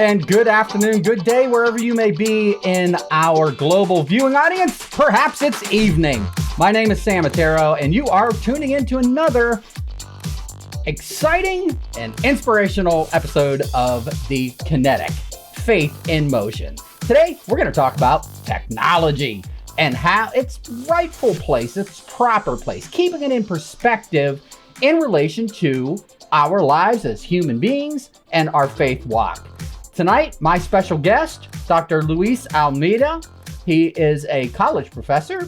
and good afternoon, good day, wherever you may be in our global viewing audience. Perhaps it's evening. My name is Sam Otero, and you are tuning in to another exciting and inspirational episode of the Kinetic, Faith in Motion. Today, we're going to talk about technology and how its rightful place, its proper place, keeping it in perspective in relation to our lives as human beings and our faith walk. Tonight, my special guest, Dr. Luis Almeida. He is a college professor,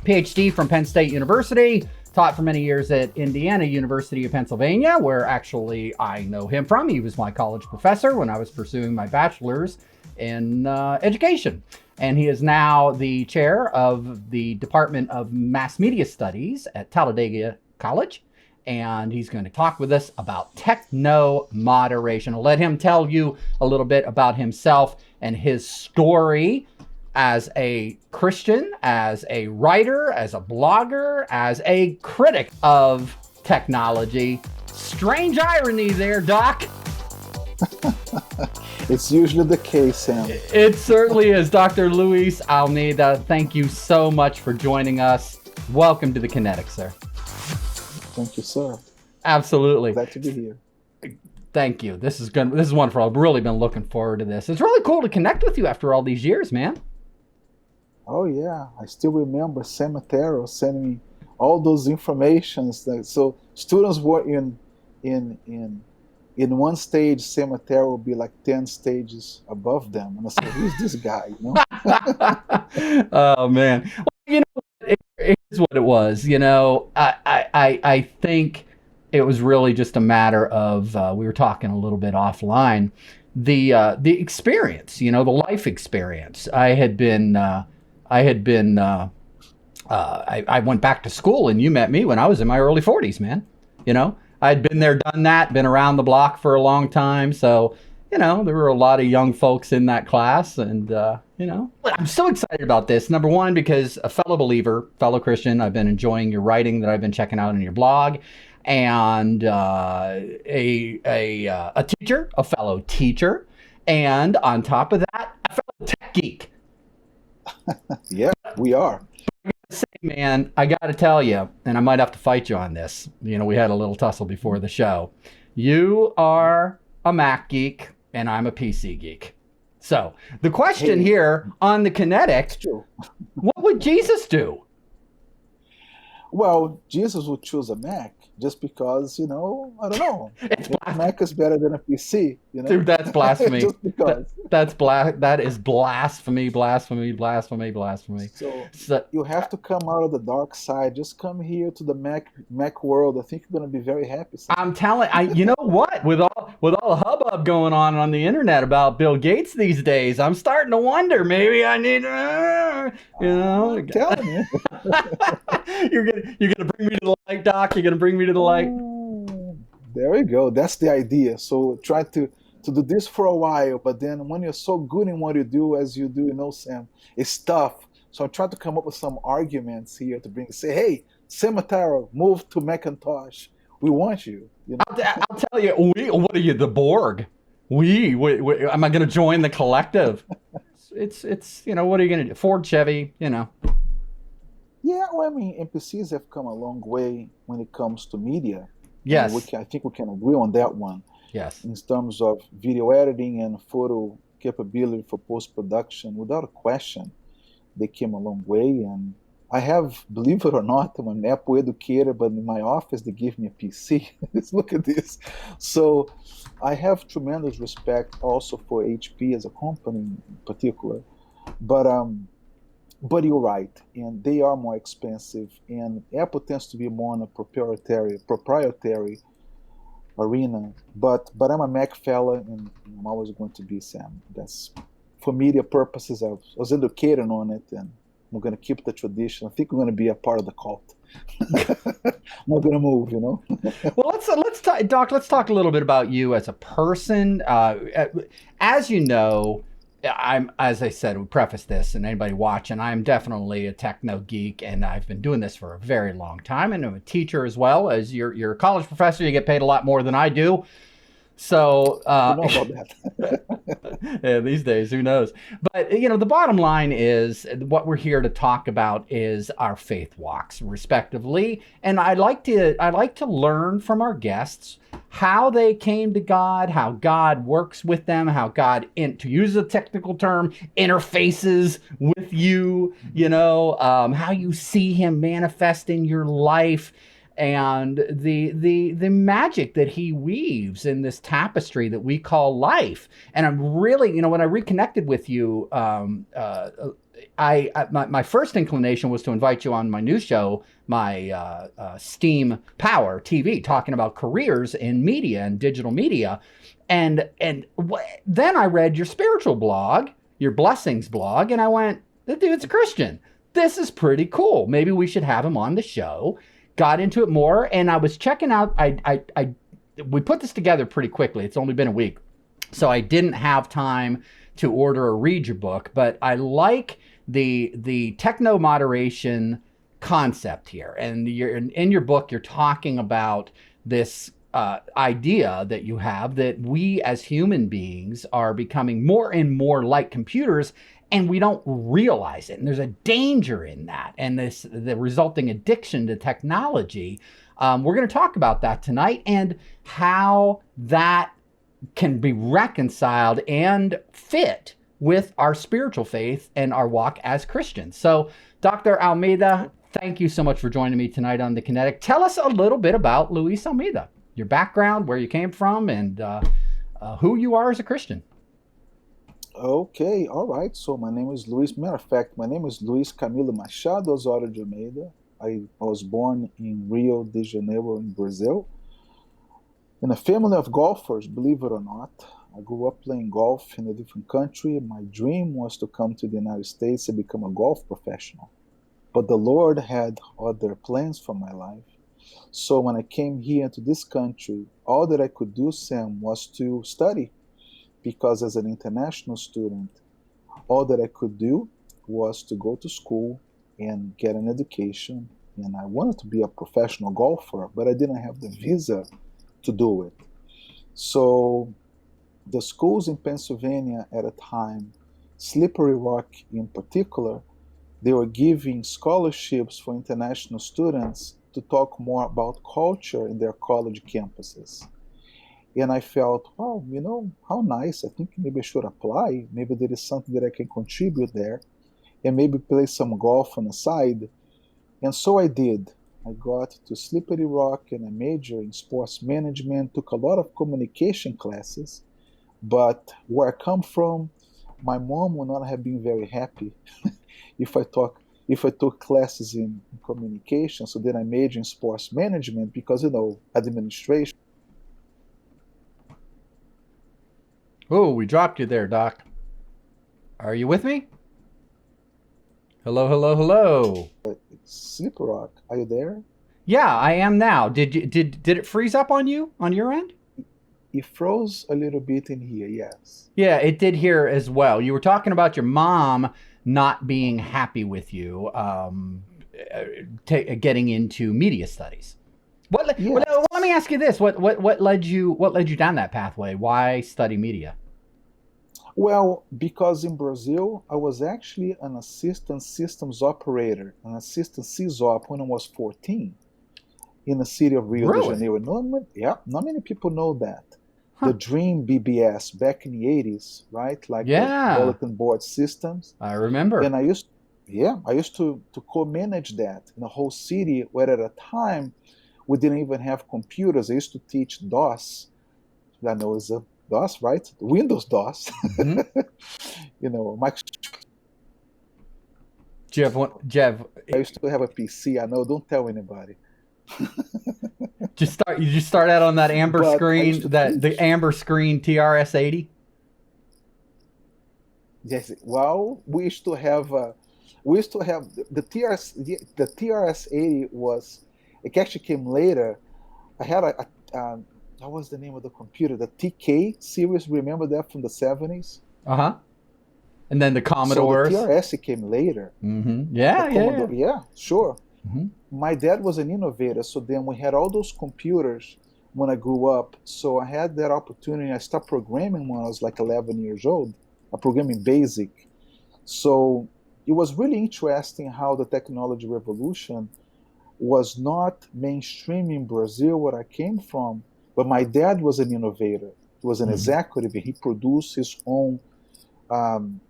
PhD from Penn State University, taught for many years at Indiana University of Pennsylvania, where actually I know him from. He was my college professor when I was pursuing my bachelor's in education. And he is now the chair of the Department of Mass Media Studies at Talladega College. And he's going to talk with us about technomoderation. I'll let him tell you a little bit about himself and his story as a Christian, as a writer, as a blogger, as a critic of technology. Strange irony there, Doc. It's usually the case, Sam. It certainly is. Dr. Luis Almeida, thank you so much for joining us. Welcome to the Kinetic, sir. Thank you, sir. Absolutely. Glad to be here. Thank you. This is wonderful. I've really been looking forward to this. It's really cool to connect with you after all these years, man. Oh yeah, I still remember Sam Otero sending me all those informations. So students were in one stage, Sam Otero would be like 10 stages above them, and I said, "Who's this guy?" You know? Oh man. Well, you know, here's what it was. You know, I think it was really just a matter of we were talking a little bit offline, the experience. You know, the life experience. I went back to school, and you met me when I was in my early 40s, man. You know, I'd been there, done that, been around the block for a long time. So, you know, there were a lot of young folks in that class. And, you know, I'm so excited about this. Number one, because a fellow believer, fellow Christian, I've been enjoying your writing that I've been checking out on your blog. And a teacher, a fellow teacher. And on top of that, a fellow tech geek. Yeah, we are. Say, man, I got to tell you, and I might have to fight you on this. You know, we had a little tussle before the show. You are a Mac geek, and I'm a PC geek. So the question here on the Kinetic, what would Jesus do? Well, Jesus would choose a Mac just because, you know, I don't know. Mac is better than a PC, you know? Dude, that's blasphemy. Just because. That is blasphemy. So you have to come out of the dark side. Just come here to the Mac world. I think you're going to be very happy. I'm telling you know what? With all the hubbub going on the internet about Bill Gates these days, I'm starting to wonder. Maybe I need, you know. I'm telling you. You're gonna bring me to the light, Doc. You're gonna bring me to the light. There we go. That's the idea. So try to do this for a while, but then when you're so good in what you do, as you do, you know, Sam, it's tough. So I try to come up with some arguments here to say, hey, Sam Otero, move to Macintosh. We want you. You know? I'll tell you. What are you, the Borg? Am I going to join the collective? It's you know, what are you going to do? Ford, Chevy, you know. Yeah, well, I mean, NPCs have come a long way when it comes to media. Yes. I think we can agree on that one. Yes. In terms of video editing and photo capability for post-production, without a question, they came a long way. And I have, believe it or not, I'm an Apple educator, but in my office, they give me a PC. Look at this. So I have tremendous respect also for HP as a company in particular. But you're right, and they are more expensive, and Apple tends to be more in a proprietary arena. But I'm a Mac fella, and I'm always going to be, Sam. That's for media purposes. I was educated on it, and I'm going to keep the tradition. I think we're going to be a part of the cult. I'm not going to move, you know. Well, let's talk, Doc. Let's talk a little bit about you as a person. As you know, as I said, we preface this, and anybody watching, I'm definitely a techno geek, and I've been doing this for a very long time, and I'm a teacher as well. As you're a college professor, you get paid a lot more than I do. So, You know about that. yeah, these days, who knows? But the bottom line is what we're here to talk about is our faith walks, respectively. And I like to learn from our guests how they came to God, how God works with them, how God, to use a technical term, interfaces with you. How you see Him manifest in your life, and the magic that He weaves in this tapestry that we call life. And I'm really, when I reconnected with you, my first inclination was to invite you on my new show, my Steam Power TV, talking about careers in media and digital media. And then I read your spiritual blog, your blessings blog, and I went, the dude's a Christian. This is pretty cool. Maybe we should have him on the show. Got into it more, and I was checking out. We put this together pretty quickly. It's only been a week, so I didn't have time to order or read your book. But I like the technomoderation concept here, and in your book, you're talking about this idea that you have that we as human beings are becoming more and more like computers, and we don't realize it. And there's a danger in that, and the resulting addiction to technology. We're going to talk about that tonight, and how that can be reconciled and fit with our spiritual faith and our walk as Christians. So, Dr. Almeida, thank you so much for joining me tonight on The Kinetic. Tell us a little bit about Luis Almeida, your background, where you came from, and who you are as a Christian. Okay, all right. So my name is Luis. Matter of fact, my name is Luis Camilo Machado Osório de Almeida. I was born in Rio de Janeiro in Brazil, in a family of golfers, believe it or not. I grew up playing golf in a different country. My dream was to come to the United States and become a golf professional. But the Lord had other plans for my life. So when I came here to this country, all that I could do, Sam, was to study. Because as an international student, all that I could do was to go to school and get an education. And I wanted to be a professional golfer, but I didn't have the visa to do it. So the schools in Pennsylvania at a time, Slippery Rock in particular, they were giving scholarships for international students to talk more about culture in their college campuses. And I felt, wow, how nice. I think maybe I should apply. Maybe there is something that I can contribute there, and maybe play some golf on the side. And so I did. I got to Slippery Rock and I majored in sports management, took a lot of communication classes. But where I come from, my mom would not have been very happy if I took classes in communication. So then I majored in sports management because, administration. Oh, we dropped you there, Doc. Are you with me? Hello, hello, hello. Slippery Rock, are you there? Yeah, I am now. Did it freeze up on you on your end? It froze a little bit in here, yes. Yeah, it did here as well. You were talking about your mom not being happy with you getting into media studies. Let me ask you this: what led you down that pathway? Why study media? Well, because in Brazil, I was actually an assistant systems operator, an assistant CSOP when I was 14 in the city of Rio de Janeiro. Not many people know that. The Dream BBS back in the 80s, right? Like the bulletin board systems. I remember. And I used to co-manage that in a whole city where at a time we didn't even have computers. I used to teach DOS. I know it's a DOS, right? Windows DOS. Mm-hmm. Jeff. I used to have a PC. I know. Don't tell anybody. You just start out on that amber screen, the amber screen TRS-80. Yes. Well, we used to have the TRS-80 was. It actually came later. I had what was the name of the computer? The TK series. Remember that from the 70s? Uh-huh. And then the Commodores. So the TRS came later. Mm-hmm. Yeah, sure. Mm-hmm. My dad was an innovator, so then we had all those computers when I grew up. So I had that opportunity. I started programming when I was like 11 years old, programming BASIC. So it was really interesting how the technology revolution was not mainstream in Brazil, where I came from, but my dad was an innovator. He was an Hmm. executive. He produced his own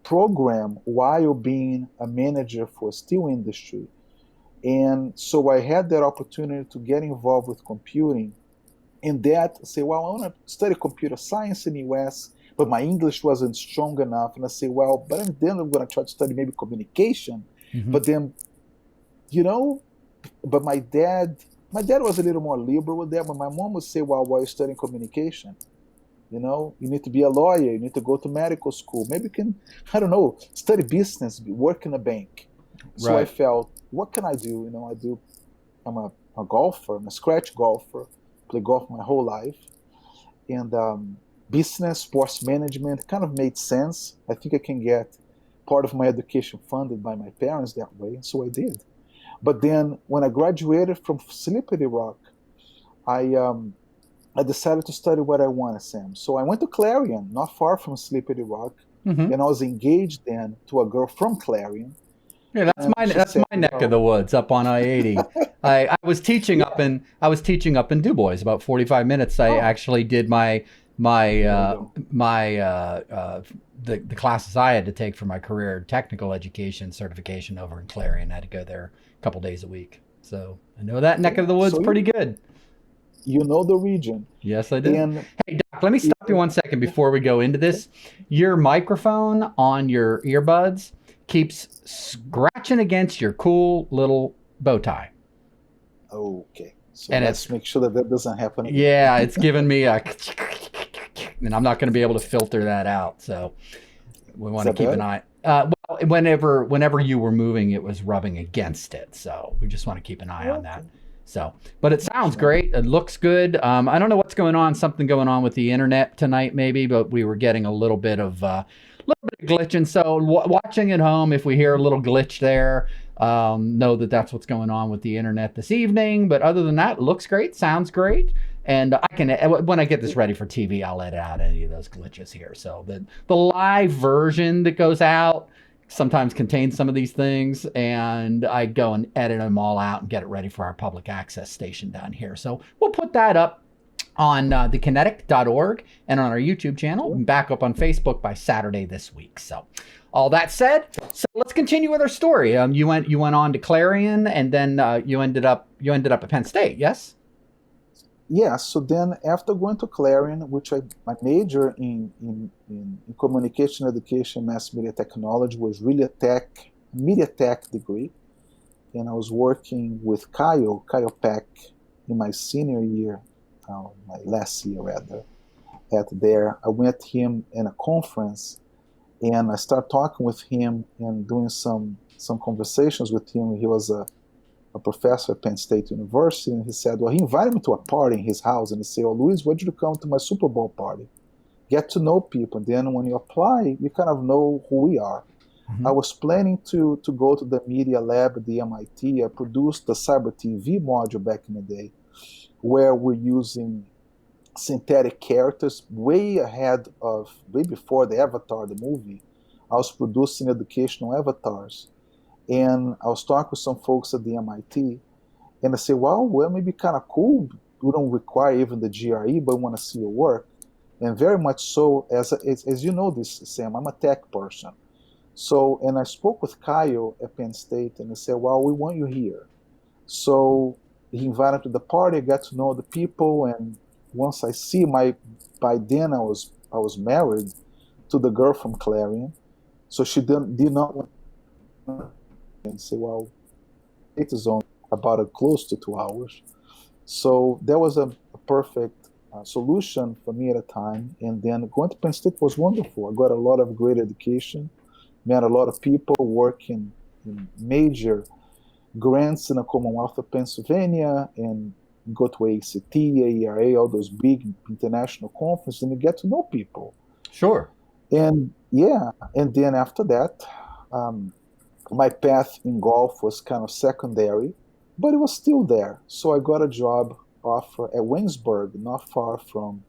program while being a manager for steel industry. And so I had that opportunity to get involved with computing and that say, well, I want to study computer science in the US, but my English wasn't strong enough. And I say, well, but then I'm going to try to study maybe communication. Hmm. But then, you know, but my dad was a little more liberal with that, but my mom would say, well, while you're studying communication, you need to be a lawyer, you need to go to medical school, maybe you can, I don't know, study business, work in a bank. So I Right. felt, what can I do? I'm a golfer, I'm a scratch golfer, play golf my whole life. And business, sports management kind of made sense. I think I can get part of my education funded by my parents that way, and so I did. But then when I graduated from Slippery Rock, I I decided to study what I wanted, Sam. So I went to Clarion, not far from Slippery Rock, Hmm. and I was engaged then to a girl from Clarion, Yeah, that's and my she that's said, my neck of the woods up on I-80. I was teaching up "Yeah, in I was teaching up in Du Bois about 45 minutes. I oh, actually did my there you go." the classes I had to take for my career technical education certification over in Clarion. I had to go there a couple days a week. So I know that neck of Yeah, the woods so pretty good. you know the region, Yes, I do. and Hey, Doc, let me it, stop you 1 second before we go into okay, this. Your microphone on your earbuds keeps scratching against your cool little bow tie. okay. So And let's make sure that that doesn't happen again. yeah, it's giving me a, and I'm not going to be able to filter that out. So we Is want to that keep an better? eye. Well, whenever you were moving, it was rubbing against it. So we just want to keep an eye on that. Okay, So, but it sounds sure. great. It looks good. I don't know what's going on. Something going on with the internet tonight, maybe. But we were getting a little bit of glitching. So watching at home, if we hear a little glitch there, know that that's what's going on with the internet this evening. But other than that, it looks great. Sounds great. And I can, when I get this ready for TV, I'll edit out any of those glitches here. So the live version that goes out sometimes contains some of these things, and I go and edit them all out and get it ready for our public access station down here. So we'll put that up on the Kinetic.org and on our YouTube channel, Sure. and back up on Facebook by Saturday this week. So all that said, so let's continue with our story. You went on to Clarion, and then you ended up at Penn State. Yes. Yeah, so then after going to Clarion, which my major in communication education, mass media technology was really a media tech degree. And I was working with Kyle Peck in my senior year, my last year rather, at there. I met him in a conference and I started talking with him and doing some conversations with him. He was a professor at Penn State University, and he said, well, he invited me to a party in his house, and he said, oh, Luis, why did you come to my Super Bowl party? Get to know people, and then when you apply, you kind of know who we are. I Mm-hmm. was planning to go to the media lab at the MIT. I produced the Cyber TV module back in the day, where we're using synthetic characters way before the Avatar, the movie. I was producing educational avatars. And I was talking with some folks at the MIT, and I said, well, it may be kind of cool. We don't require even the GRE, but we want to see your work. And very much so, as you know this, Sam, I'm a tech person. So, and I spoke with Kyle at Penn State, and he said, well, we want you here. So he invited me to the party, I got to know the people, and once by then I was married to the girl from Clarion. So she did not want and say, well, it is on about close to 2 hours. So that was a perfect solution for me at the time. And then going to Penn State was wonderful. I got a lot of great education, met a lot of people working in major grants in the Commonwealth of Pennsylvania, and go to ACT, AERA, all those big international conferences, and you get to know people. Sure. And yeah, and then after that, um, my path in golf was kind of secondary, but it was still there. So I got a job off at Winsburg, not far from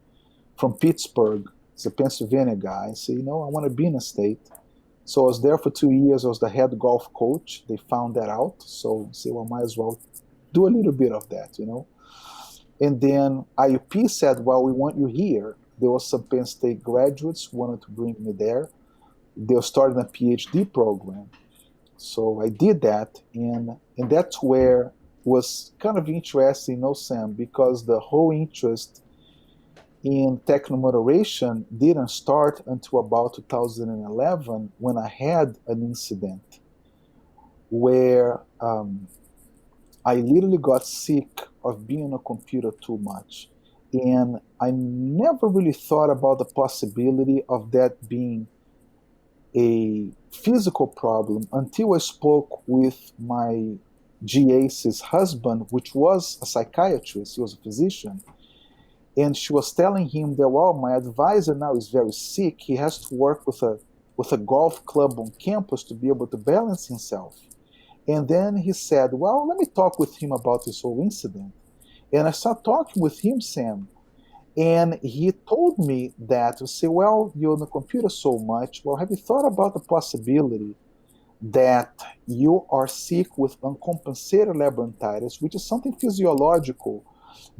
Pittsburgh. He's a Pennsylvania guy. I said, I want to be in a state. So I was there for 2 years. I was the head golf coach. They found that out. So I said, well, might as well do a little bit of that. And then IUP said, well, we want you here. There was some Penn State graduates who wanted to bring me there. They were starting a PhD program. So I did that, and that's where it was kind of interesting, Sam, because the whole interest in technomoderation didn't start until about 2011 when I had an incident where I literally got sick of being on a computer too much. And I never really thought about the possibility of that being a physical problem until I spoke with my GAC's husband, which was a psychiatrist. He was a physician. And she was telling him that, well, my advisor now is very sick. He has to work with a golf club on campus to be able to balance himself. And then he said, well, let me talk with him about this whole incident. And I started talking with him, Sam. And he told me that, to say, well, you're on the computer so much. Well, have you thought about the possibility that you are sick with uncompensated labyrinthitis, which is something physiological,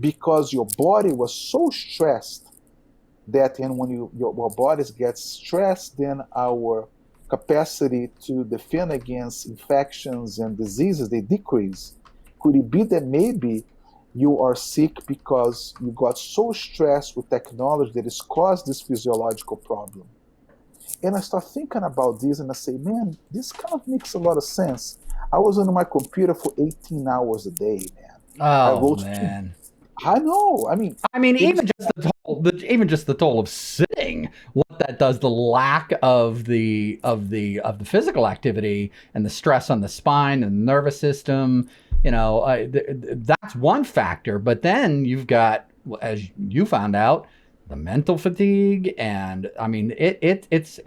because your body was so stressed that, and when your bodies get stressed, then our capacity to defend against infections and diseases, they decrease. Could it be that maybe you are sick because you got so stressed with technology that it's caused this physiological problem? And I start thinking about this, and I say, man, this kind of makes a lot of sense. I was on my computer for 18 hours a day, man. Oh, man. I know. I mean, even just the toll of sitting, what that does, the lack of the physical activity and the stress on the spine and the nervous system, that's one factor. But then you've got, as you found out, the mental fatigue, and I mean, it's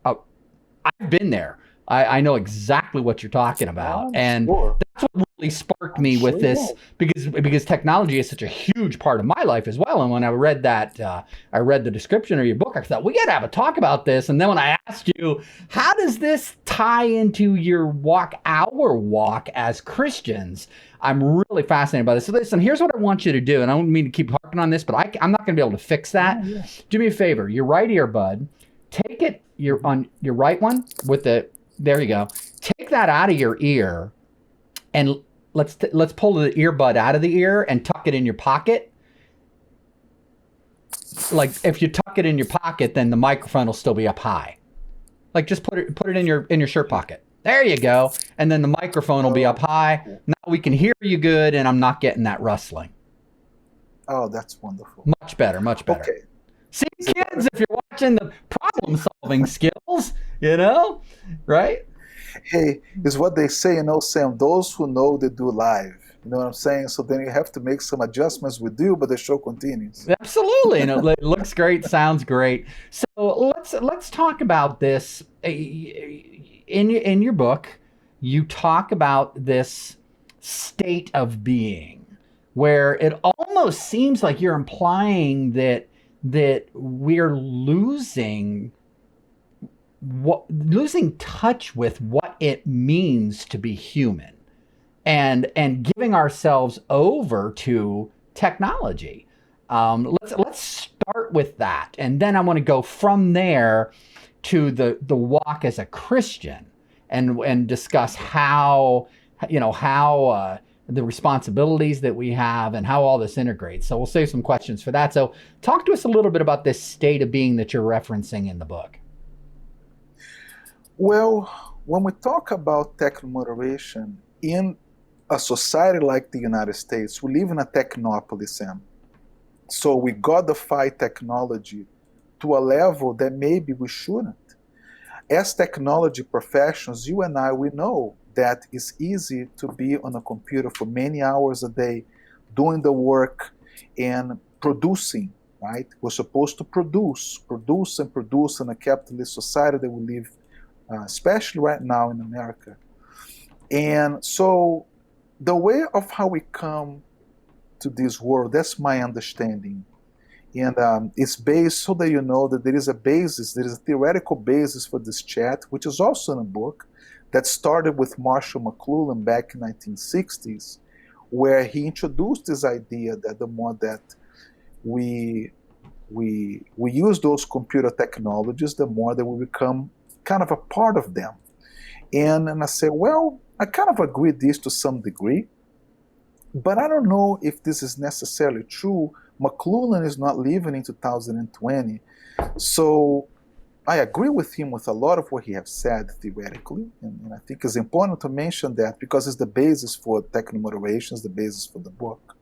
I've been there. I know exactly what you're talking about, and that's what really sparked me with this, because technology is such a huge part of my life as well. And when I read that, I read the description of your book, I thought, we got to have a talk about this. And then when I asked you, how does this tie into our walk as Christians? I'm really fascinated by this. So listen, here's what I want you to do, and I don't mean to keep harping on this, but I'm not going to be able to fix that. Oh, yeah. Do me a favor, your right earbud, take it, you're on your right one with the. There you go. Take that out of your ear, and let's pull the earbud out of the ear and tuck it in your pocket. Like, if you tuck it in your pocket, then the microphone will still be up high. Like, just put it in your shirt pocket. There you go. And then the microphone will be up high. Now we can hear you good, and I'm not getting that rustling. Oh, that's wonderful. Much better, much better. Okay. See, kids, if you're watching, the problem-solving skills, right? Hey, it's what they say, Sam, those who know, they do live. You know what I'm saying? So then you have to make some adjustments with you, but the show continues. Absolutely. It looks great, sounds great. So let's talk about this. In your book, you talk about this state of being, where it almost seems like you're implying that we're losing touch with what it means to be human, and giving ourselves over to technology. Let's start with that, and then I want to go from there to the walk as a Christian, and discuss how the responsibilities that we have and how all this integrates. So we'll save some questions for that. So talk to us a little bit about this state of being that you're referencing in the book. Well, when we talk about technomoderation in a society like the United States, we live in a technopoly, Sam. So we godify technology to a level that maybe we shouldn't. As technology professionals, you and I, we know that it's easy to be on a computer for many hours a day, doing the work and producing, right? We're supposed to produce in a capitalist society that we live, especially right now in America. And so the way of how we come to this world. That's my understanding. And it's based, so that you know that there is a basis, there is a theoretical basis for this chat, which is also in a book that started with Marshall McLuhan back in 1960s, where he introduced this idea that the more that we use those computer technologies, the more that we become kind of a part of them. And I say, well, I kind of agree this to some degree, but I don't know if this is necessarily true. McLuhan is not living in 2020, so I agree with him with a lot of what he has said theoretically, and I think it's important to mention that because it's the basis for Technomoderation, it's the basis for the book.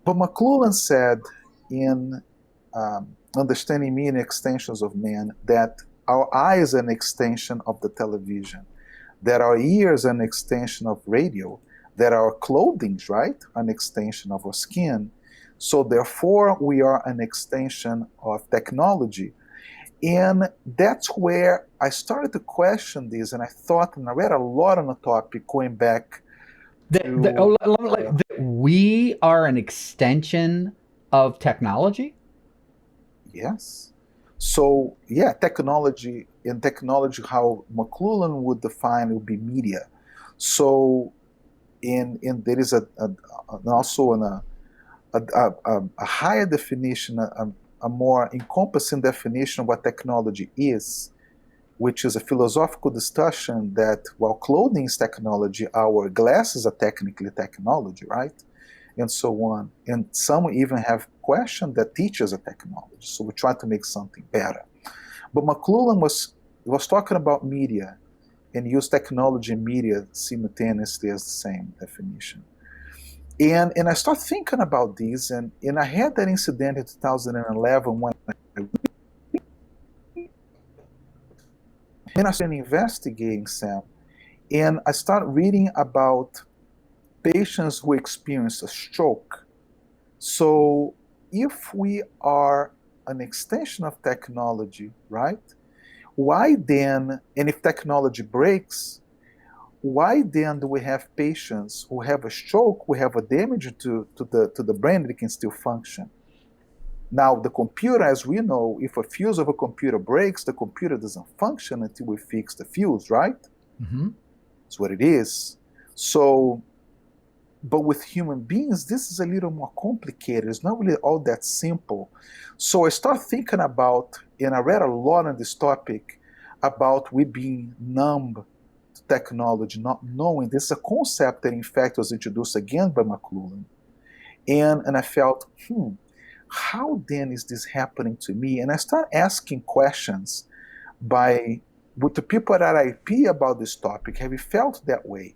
But McLuhan said in Understanding Meaning and Extensions of Man that our eyes are an extension of the television, that our ears are an extension of radio, that our clothing, right, are an extension of our skin. So therefore, we are an extension of technology. And that's where I started to question this, and I thought, and I read a lot on the topic going back to... that we are an extension of technology? Yes. So, yeah, technology, in technology, how McLuhan would define it would be media. So, there is also a higher definition, a more encompassing definition of what technology is, which is a philosophical discussion that while clothing is technology, our glasses are technically technology, right? And so on. And some even have questioned that teachers are technology. So we try to make something better. But McLuhan was talking about media and used technology and media simultaneously as the same definition. And I started thinking about this, and I had that incident in 2011 when I started investigating, Sam, and I started reading about patients who experience a stroke. So if we are an extension of technology, right, why then, and if technology breaks, why then do we have patients who have a stroke, who have a damage to the brain that can still function? Now, the computer, as we know, if a fuse of a computer breaks, the computer doesn't function until we fix the fuse, right? Mm-hmm. That's what it is. So, but with human beings, this is a little more complicated. It's not really all that simple. So I started thinking about, and I read a lot on this topic, about we being numb to technology, not knowing. This is a concept that, in fact, was introduced again by McLuhan. And I felt, how then is this happening to me? And I started asking questions with the people at RIP about this topic. Have you felt that way?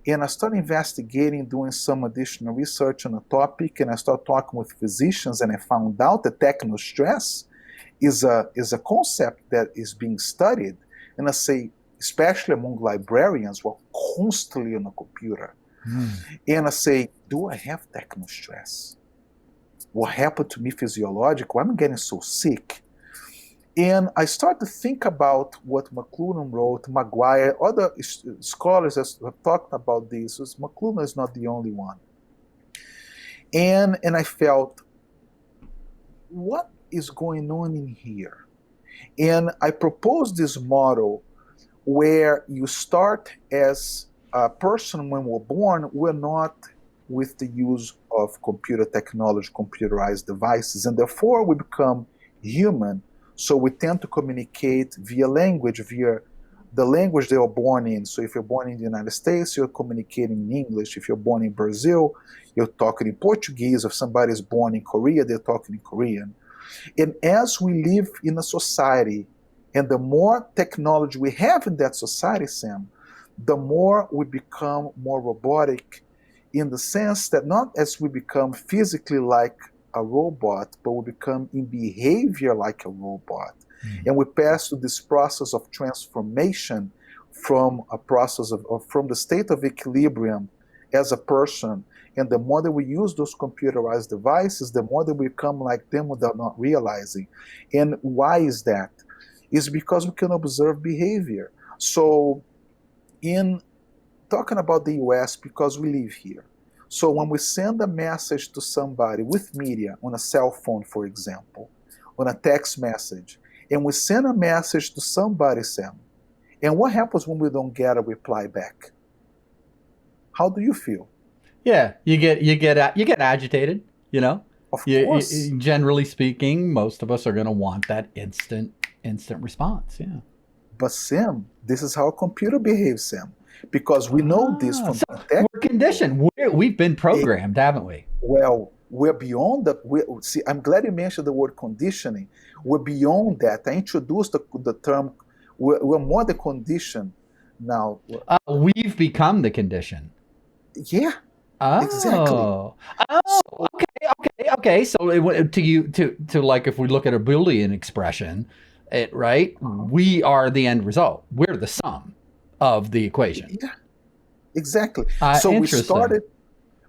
And I started investigating, doing some additional research on the topic, and I started talking with physicians, and I found out that technostress is a concept that is being studied, and I say, especially among librarians who are constantly on a computer. And I say, do I have technostress? What happened to me physiologically? I'm getting so sick. And I started to think about what McLuhan wrote, Maguire, other scholars have talked about this. So McLuhan is not the only one. And I felt, what is going on in here? And I proposed this model where you start as a person when we're born, we're not with the use of computer technology, computerized devices, and therefore we become human. So we tend to communicate via language, via the language they were born in. So if you're born in the United States, you're communicating in English. If you're born in Brazil, you're talking in Portuguese. If somebody is born in Korea, they're talking in Korean. And as we live in a society, and the more technology we have in that society, Sam, the more we become more robotic, in the sense that not as we become physically like a robot, but we become in behavior like a robot. And we pass through this process of transformation from a process from the state of equilibrium as a person. And the more that we use those computerized devices, the more that we become like them without not realizing. And why is that? It's because we can observe behavior. So in talking about the US, because we live here, So when we send a message to somebody with media on a cell phone, for example, on a text message, and we send a message to somebody, Sam, and what happens when we don't get a reply back? How do you feel? Yeah, you get agitated. You know, Of course. generally speaking, most of us are going to want that instant response. Yeah. But Sam, this is how a computer behaves, Sam, because we know this from So the technical. we're conditioned. We've been programmed, haven't we? Well, we're beyond that. See, I'm glad you mentioned the word conditioning. We're beyond that. I introduced the term. We're more the condition now. We've become the condition. Yeah, exactly. Oh, okay. So to like, if we look at a Boolean expression, right, we are the end result. We're the sum of the equation. Yeah, exactly. So Interesting.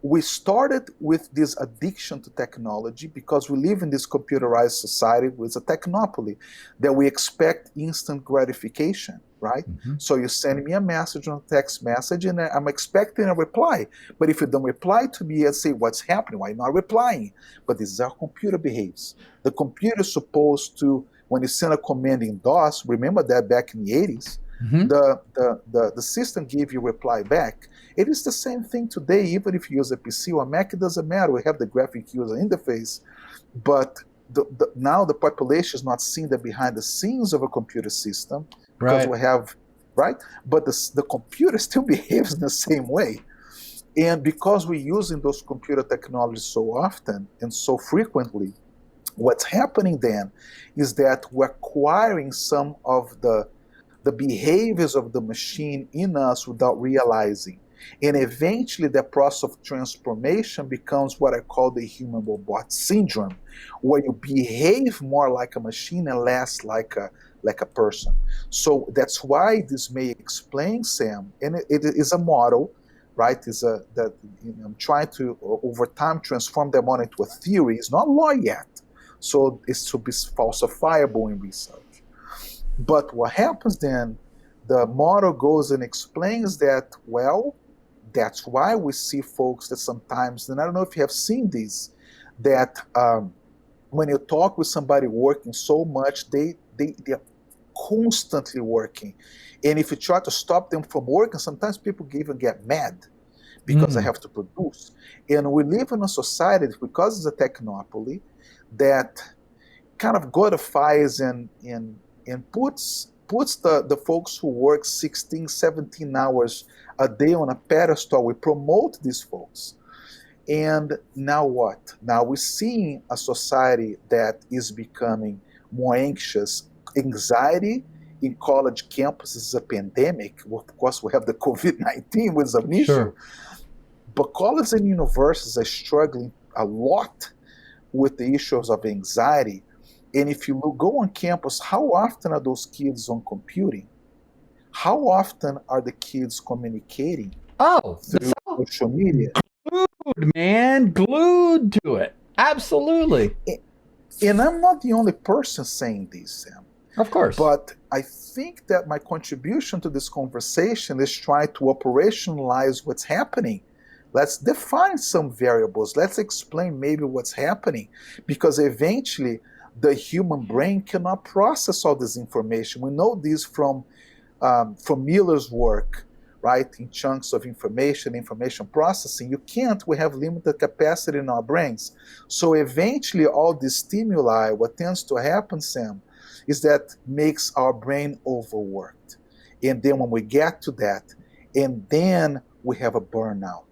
we started with this addiction to technology because we live in this computerized society with a technopoly that we expect instant gratification, right? So you send me a message on a text message and I'm expecting a reply. But if you don't reply to me, I say, what's happening? Why not replying? But this is how computer behaves. The computer is supposed to, when you send a command in DOS, remember that back in the 80s, the system gave you reply back. It is the same thing today, even if you use a PC or a Mac, it doesn't matter. We have the graphic user interface, but now the population is not seeing the behind the scenes of a computer system because we have, right? But the computer still behaves in the same way. And because we're using those computer technologies so often and so frequently, what's happening then is that we're acquiring some of the behaviors of the machine in us without realizing. And eventually the process of transformation becomes what I call the human robot syndrome, where you behave more like a machine and less like a person. So that's why this may explain, Sam, and it is a model, right? I'm trying to over time transform that model into a theory. It's not law yet, so it's to be falsifiable in research. But what happens then, the model goes and explains that, well, that's why we see folks that sometimes, and I don't know if you have seen these, that when you talk with somebody working so much, they're constantly working. And if you try to stop them from working, sometimes people even get mad because they have to produce. And we live in a society, because it's a technopoly, that kind of codifies and puts the folks who work 16, 17 hours a day on a pedestal. We promote these folks. And now what? Now we're seeing a society that is becoming more anxious. Anxiety in college campuses is a pandemic. Well, of course, we have the COVID-19 was an issue. But colleges and universities are struggling a lot with the issues of anxiety. And if you go on campus, how often are those kids on computing? How often are the kids communicating through social media? Glued, man, glued to it. Absolutely. And I'm not the only person saying this, Sam. Of course. But I think that my contribution to this conversation is try to operationalize what's happening. Let's define some variables. Let's explain maybe what's happening. Because eventually, the human brain cannot process all this information. We know this from Miller's work, right? In chunks of information processing. You can't. We have limited capacity in our brains. So eventually, all this stimuli, what tends to happen, Sam, is that makes our brain overworked. And then when we get to that, and then we have a burnout.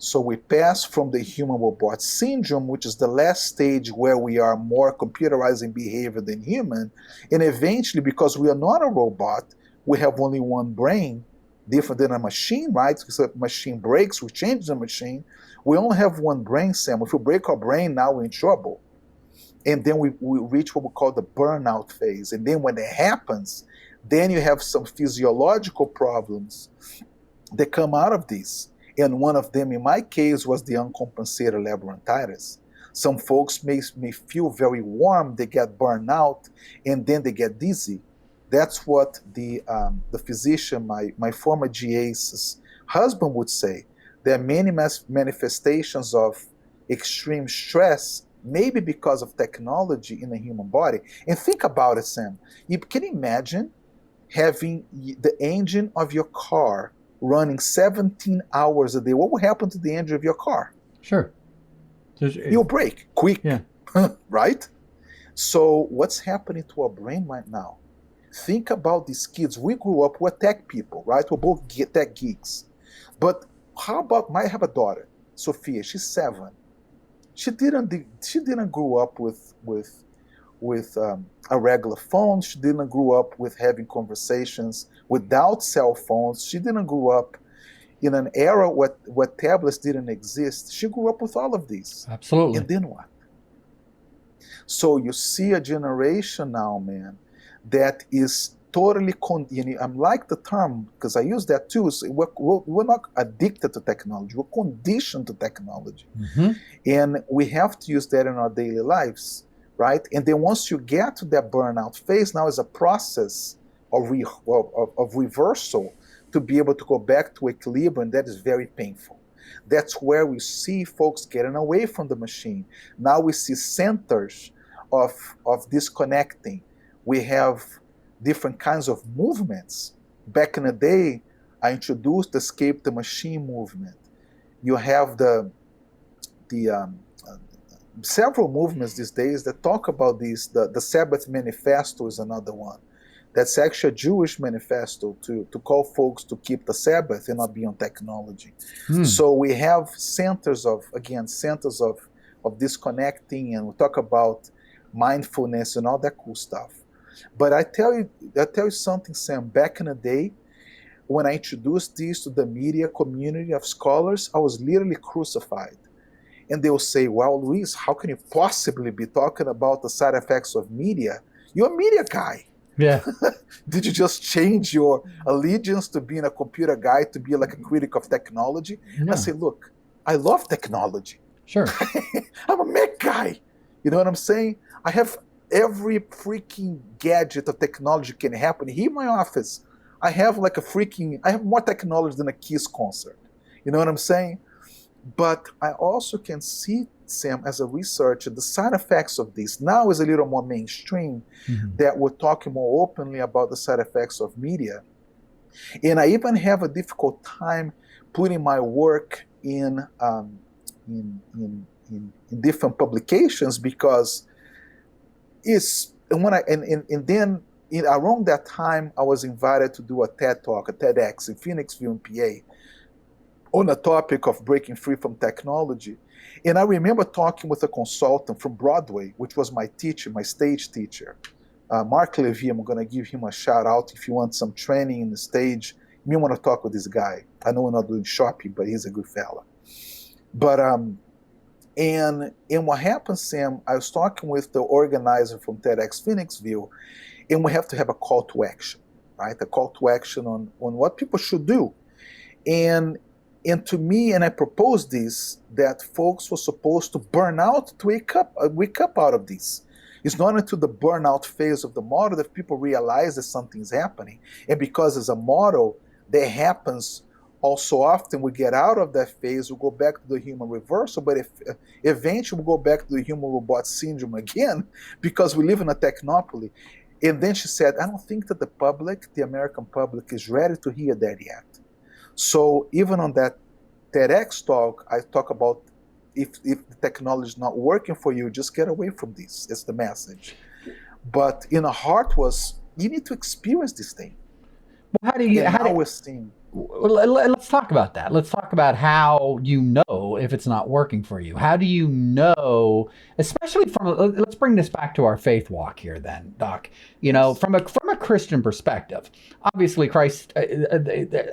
So we pass from the human robot syndrome, which is the last stage where we are more computerizing behavior than human. And eventually, because we are not a robot, we have only one brain, different than a machine, right? Because a machine breaks, we change the machine. We only have one brain, Sam. If we break our brain, now we're in trouble. And then we reach what we call the burnout phase. And then when that happens, then you have some physiological problems that come out of this. And one of them, in my case, was the uncompensated labyrinthitis. Some folks may feel very warm, they get burned out, and then they get dizzy. That's what the physician, my former GA's husband would say. There are many manifestations of extreme stress, maybe because of technology in the human body. And think about it, Sam. You can imagine having the engine of your car running 17 hours a day. What will happen to the engine of your car? Sure. You'll break quick, yeah. right? So what's happening to our brain right now? Think about these kids. We grew up, we're tech people, right? We're both tech geeks. But how about, I have a daughter, Sophia, she's 7. She didn't grow up with a regular phone. She didn't grow up with having conversations without cell phones. She didn't grow up in an era where tablets didn't exist. She grew up with all of these. Absolutely. And then what? So you see a generation now, man, that is totally, I like the term because I use that too. So we're not addicted to technology. We're conditioned to technology. Mm-hmm. And we have to use that in our daily lives, right? And then once you get to that burnout phase, now is a process of reversal to be able to go back to equilibrium. That is very painful. That's where we see folks getting away from the machine. Now we see centers of disconnecting. We have different kinds of movements. Back in the day, I introduced the escape the machine movement. You have the several movements these days that talk about these. The Sabbath Manifesto is another one. That's actually a Jewish manifesto to call folks to keep the Sabbath and not be on technology. So we have centers of disconnecting, and we talk about mindfulness and all that cool stuff. But I tell you something, Sam. Back in the day, when I introduced these to the media community of scholars, I was literally crucified. And they will say, well, Luis, how can you possibly be talking about the side effects of media? You're a media guy. Yeah. Did you just change your allegiance to being a computer guy to be like a critic of technology? Yeah. I say, look, I love technology. Sure. I'm a Mac guy. You know what I'm saying? I have every freaking gadget of technology can happen. Here in my office, I have more technology than a Kiss concert. You know what I'm saying? But I also can see, Sam, as a researcher, the side effects of this now is a little more mainstream, that we're talking more openly about the side effects of media. And I even have a difficult time putting my work in different publications because around that time I was invited to do a TED Talk, a TEDx in Phoenixville, PA, on the topic of breaking free from technology. And I remember talking with a consultant from Broadway, which was my teacher, my stage teacher, Mark Levy. I'm going to give him a shout out if you want some training in the stage. You may want to talk with this guy. I know we're not doing shopping, but he's a good fella. But and what happened, Sam, I was talking with the organizer from TEDx Phoenixville, and we have to have a call to action, right? A call to action on what people should do. And to me, and I proposed this, that folks were supposed to burn out to wake up out of this. It's not until the burnout phase of the model that people realize that something's happening. And because it's a model that happens all so often, we get out of that phase, we go back to the human reversal, but eventually we go back to the human robot syndrome again, because we live in a technopoly. And then she said, I don't think that the American public is ready to hear that yet. So even on that TEDx talk, I talk about if the technology is not working for you, just get away from this. It's the message. But in the heart was, you need to experience this thing. Well, let's talk about that. Let's talk about how you know if it's not working for you. How do you know, especially let's bring this back to our faith walk here then, Doc. You know, from a Christian perspective, obviously Christ,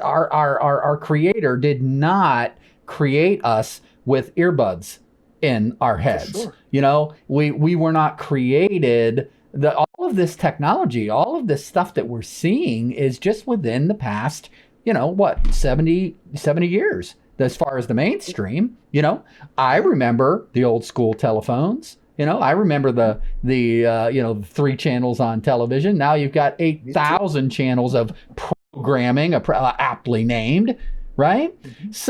our Creator did not create us with earbuds in our heads. Sure. You know, we were not created. All of this technology, all of this stuff that we're seeing is just within the past, 70 years, as far as the mainstream. I remember the old school telephones. I remember the 3 channels on television. Now you've got 8,000 channels of programming, aptly named, right? Mm-hmm. So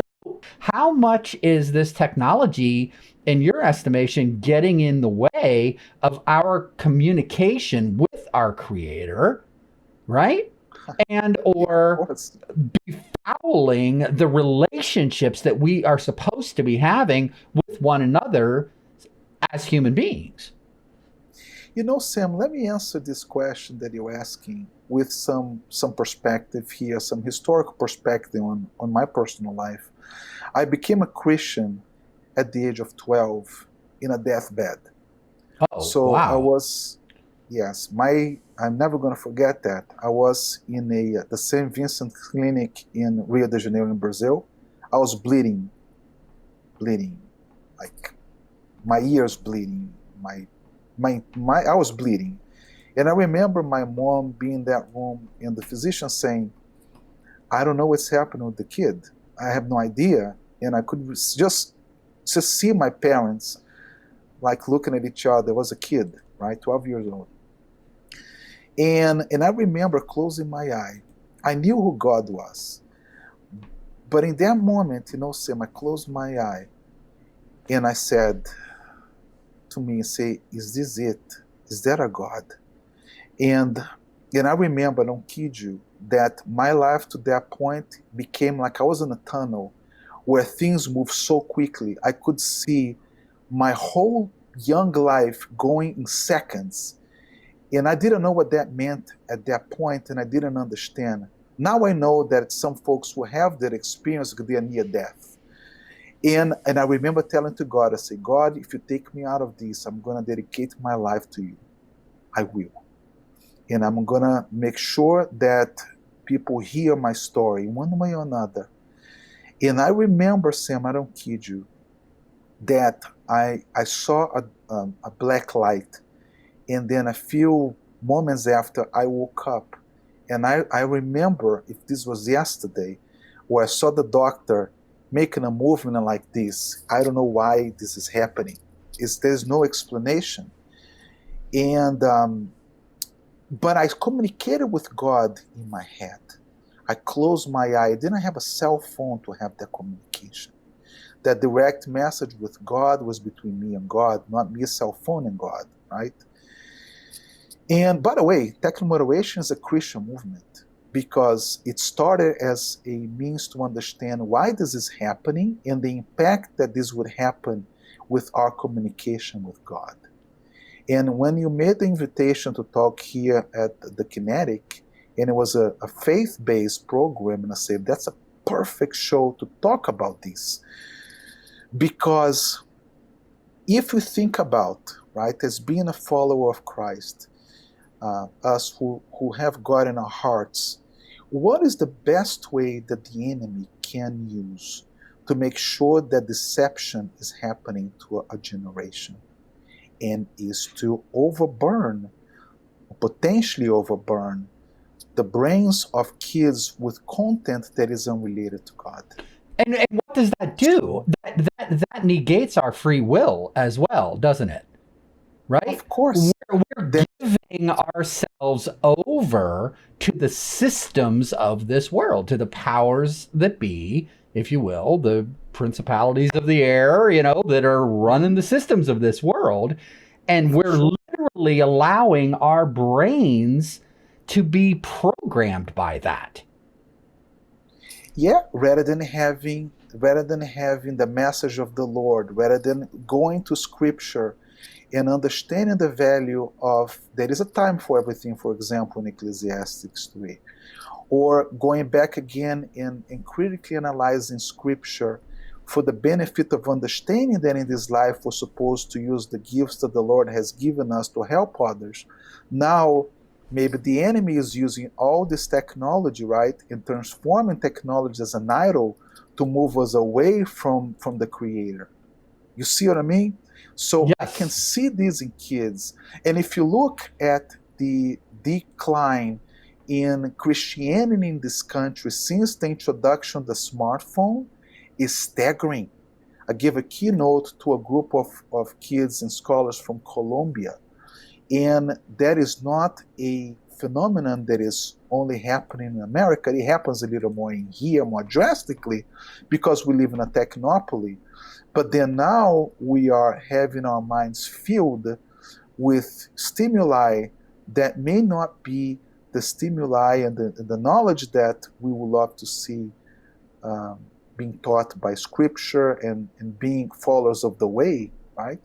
How much is this technology, in your estimation, getting in the way of our communication with our creator, right? And Yeah, of or course. befouling the relationships that we are supposed to be having with one another as human beings? You know, Sam, let me answer this question that you're asking with some perspective here, some historical perspective on my personal life. I became a Christian at the age of 12 in a deathbed. Oh, So I wow. was, yes, I'm never going to forget that. I was in the St. Vincent Clinic in Rio de Janeiro in Brazil. I was bleeding, like my ears bleeding, I was bleeding. And I remember my mom being in that room and the physician saying, I don't know what's happening with the kid. I have no idea. And I could just see my parents like looking at each other. I was a kid, right? 12 years old. And I remember closing my eye. I knew who God was. But in that moment, Sam, I closed my eye and I said to me, say, is this it? Is that a God? And I remember, I don't kid you, that my life to that point became like I was in a tunnel where things moved so quickly. I could see my whole young life going in seconds. And I didn't know what that meant at that point, and I didn't understand. Now I know that some folks who have that experience, they are near death. And I remember telling to God, I say, God, if you take me out of this, I'm going to dedicate my life to you. I will. And I'm going to make sure that people hear my story one way or another. And I remember, Sam, I don't kid you, that I saw a black light. And then a few moments after, I woke up. And I remember, if this was yesterday, where I saw the doctor making a movement like this. I don't know why this is happening. There's no explanation. And but I communicated with God in my head. I closed my eye. I didn't have a cell phone to have that communication. That direct message with God was between me and God, not me, a cell phone, and God, right? And by the way, Technomoderation is a Christian movement because it started as a means to understand why this is happening and the impact that this would happen with our communication with God. And when you made the invitation to talk here at the Kinetic, and it was a faith-based program, and I said, that's a perfect show to talk about this. Because if you think about, right, as being a follower of Christ, us who have God in our hearts, what is the best way that the enemy can use to make sure that deception is happening to a generation? And is to potentially overburn the brains of kids with content that is unrelated to God. And what does that do? That negates our free will as well, doesn't it? Right? Of course, We're that giving ourselves over to the systems of this world, to the powers that be, if you will, the principalities of the air, that are running the systems of this world. And for we're sure. literally allowing our brains to be programmed by that. Yeah, rather than having the message of the Lord, rather than going to Scripture and understanding the value of there is a time for everything, for example, in Ecclesiastes 3, or going back again and critically analyzing Scripture for the benefit of understanding that in this life we're supposed to use the gifts that the Lord has given us to help others. Now, maybe the enemy is using all this technology, right, and transforming technology as an idol to move us away from the Creator. You see what I mean? So I can Yes. see this in kids. And if you look at the decline in Christianity in this country since the introduction of the smartphone, is staggering. I gave a keynote to a group of kids and scholars from Colombia, and that is not a phenomenon that is only happening in America. It happens a little more in here, more drastically, because we live in a technopoly. But then now we are having our minds filled with stimuli that may not be the stimuli and the knowledge that we would love to see being taught by Scripture and being followers of the way, right?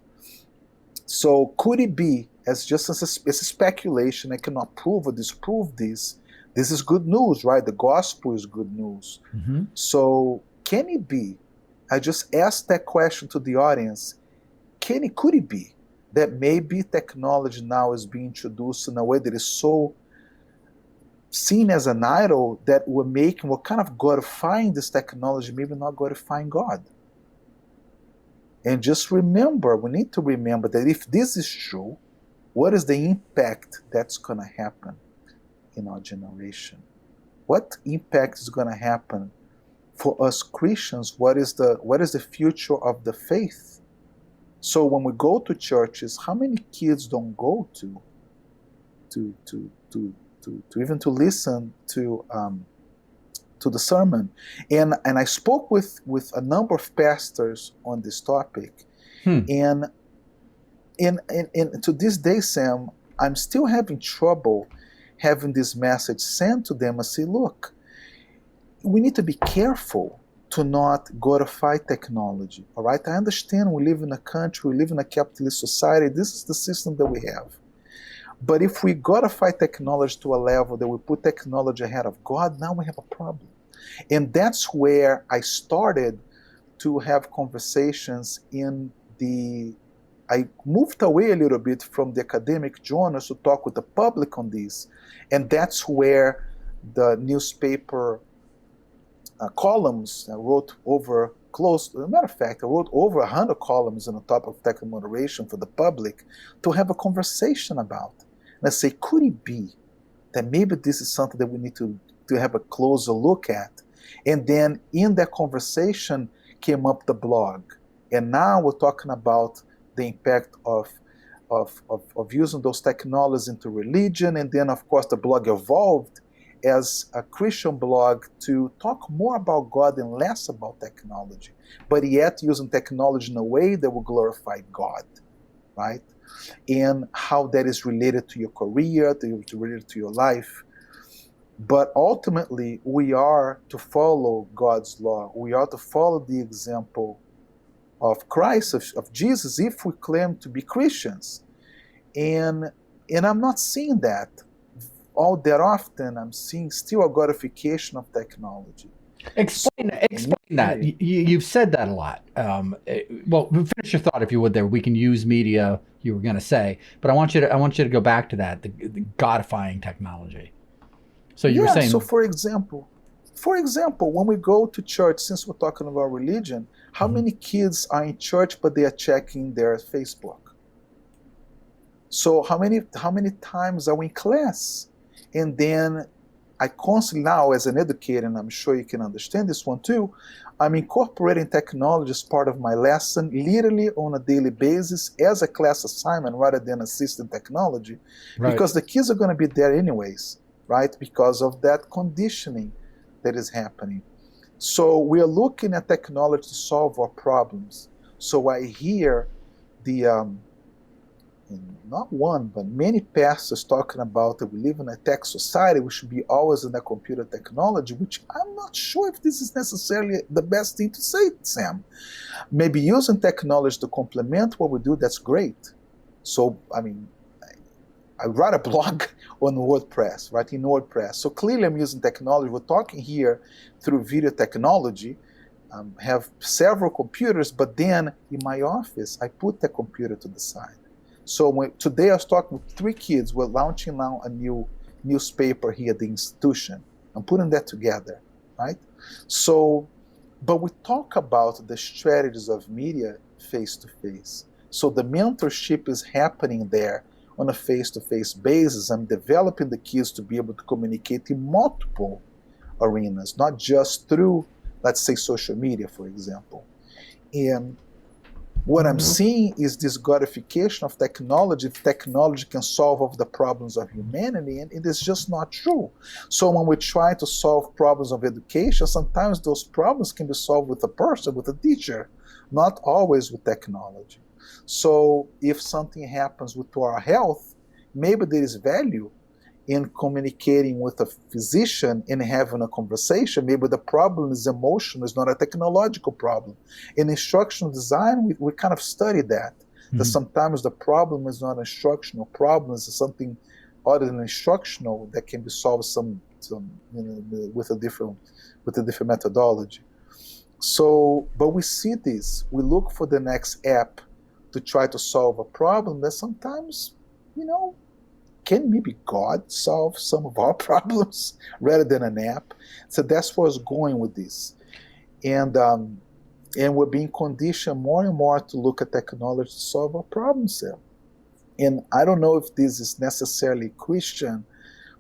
So could it be, as just as a speculation, I cannot prove or disprove this. This is good news, right? The gospel is good news. Mm-hmm. So can it be? I just asked that question to the audience. Could it be that maybe technology now is being introduced in a way that is so seen as an idol that we're kind of glorifying this technology, maybe not glorifying God? And just remember, we need to remember that if this is true, what is the impact that's going to happen in our generation? What impact is going to happen for us Christians? What is the future of the faith? So when we go to churches, how many kids don't go to even to listen to the sermon? And I spoke with a number of pastors on this topic, and to this day, Sam, I'm still having trouble having this message sent to them and say, look, we need to be careful to not glorify technology, all right? I understand we live in a country, we live in a capitalist society, this is the system that we have. But if we glorify technology to a level that we put technology ahead of God, now we have a problem. And that's where I started to have conversations I moved away a little bit from the academic journals to talk with the public on this. And that's where the newspaper columns I wrote over as a matter of fact, I wrote over 100 columns on the topic of technomoderation for the public to have a conversation about. And I say, could it be that maybe this is something that we need to have a closer look at? And then in that conversation came up the blog. And now we're talking about the impact of using those technologies into religion. And then, of course, the blog evolved as a Christian blog to talk more about God and less about technology, but yet using technology in a way that will glorify God, right? And how that is related to your career, related to your life. But ultimately, we are to follow God's law. We are to follow the example of Christ, of Jesus, if we claim to be Christians. And I'm not seeing that all that often. I'm seeing still a glorification of technology. Explain that. You've said that a lot. Well, finish your thought if you would there. We can use media, you were going to say, but I want you to go back to that, the godifying technology. So you were saying. So for example, when we go to church, since we're talking about religion, how many kids are in church but they are checking their Facebook? So how many times are we in class? And then I constantly now, as an educator, and I'm sure you can understand this one too, I'm incorporating technology as part of my lesson, literally on a daily basis as a class assignment rather than assisting technology, because the kids are going to be there anyways, right? Because of that conditioning that is happening. So we are looking at technology to solve our problems. So I hear not one, but many pastors talking about that we live in a tech society, we should be always in that computer technology, which I'm not sure if this is necessarily the best thing to say, Sam. Maybe using technology to complement what we do, that's great. So, I mean, I write a blog on WordPress, right, in WordPress. So clearly I'm using technology. We're talking here through video technology. Have several computers, but then in my office, I put the computer to the side. So today I was talking with 3 kids. We're launching now a new newspaper here at the institution. I'm putting that together, right? So, but we talk about the strategies of media face-to-face. So the mentorship is happening there on a face-to-face basis. I'm developing the kids to be able to communicate in multiple arenas, not just through, let's say, social media, for example. And What I'm seeing is this glorification of technology. If technology can solve all of the problems of humanity, and it is just not true. So when we try to solve problems of education, sometimes those problems can be solved with a person, with a teacher, not always with technology. So if something happens with our health, maybe there is value in communicating with a physician and having a conversation. Maybe the problem is emotional, it's not a technological problem. In instructional design, we kind of study that. That sometimes the problem is not an instructional problem, it's something other than instructional that can be solved with a different methodology. So, but we see this. We look for the next app to try to solve a problem that sometimes, can maybe God solve some of our problems rather than an app? So that's where I was going with this. And we're being conditioned more and more to look at technology to solve our problems there. And I don't know if this is necessarily Christian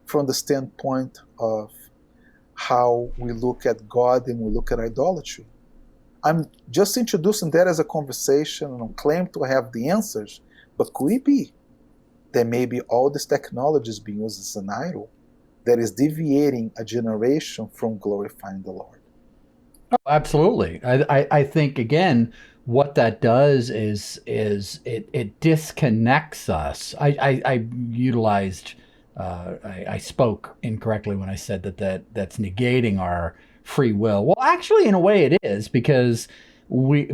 from the standpoint of how we look at God and we look at idolatry. I'm just introducing that as a conversation and don't claim to have the answers, but could it be that maybe all this technology is being used as an idol that is deviating a generation from glorifying the Lord? Oh, absolutely. I think, again, what that does is it disconnects us. I utilized, I spoke incorrectly when I said that's negating our free will. Well, actually, in a way, it is, because by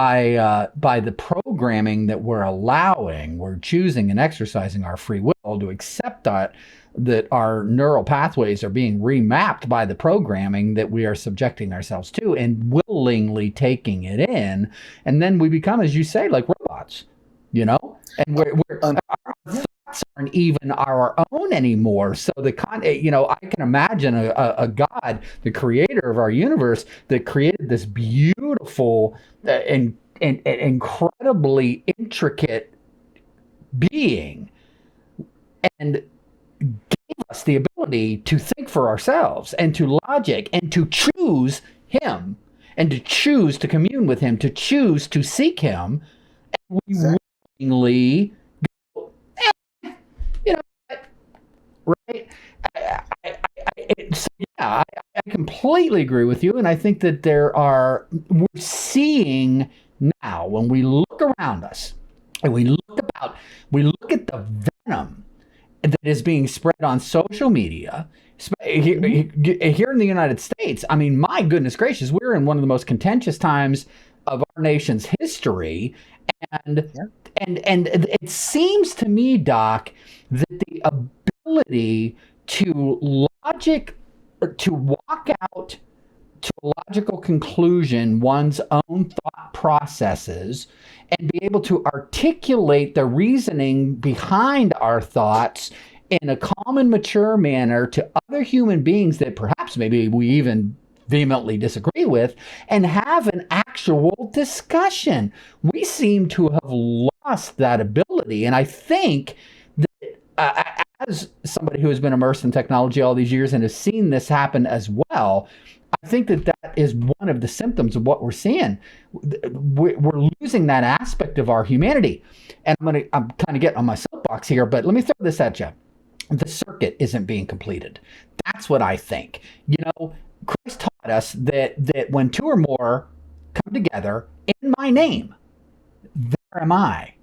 the programming that we're choosing and exercising our free will to accept that our neural pathways are being remapped by the programming that we are subjecting ourselves to, and willingly taking it in. And then we become, as you say, like robots, and our thoughts aren't even our own anymore. So I can imagine a God, the creator of our universe, that created this beautiful and incredibly intricate being, and gave us the ability to think for ourselves and to logic and to choose him and to choose to commune with him, to choose to seek him. And we willingly go, you know, right? So yeah, I completely agree with you. And I think that we're seeing now, when we look around us and we look at the venom that is being spread on social media here in the United States. I mean, my goodness gracious, we're in one of the most contentious times of our nation's history, and it seems to me, Doc, that the ability to walk out to a logical conclusion one's own thought processes and be able to articulate the reasoning behind our thoughts in a calm and mature manner to other human beings that perhaps maybe we even vehemently disagree with, and have an actual discussion. We seem to have lost that ability. And I think that as somebody who has been immersed in technology all these years and has seen this happen as well, I think that is one of the symptoms of what we're seeing. We're losing that aspect of our humanity. And I'm kind of getting on my soapbox here, but let me throw this at you. The circuit isn't being completed. That's what I think. Christ taught us that when two or more come together in my name, there am I.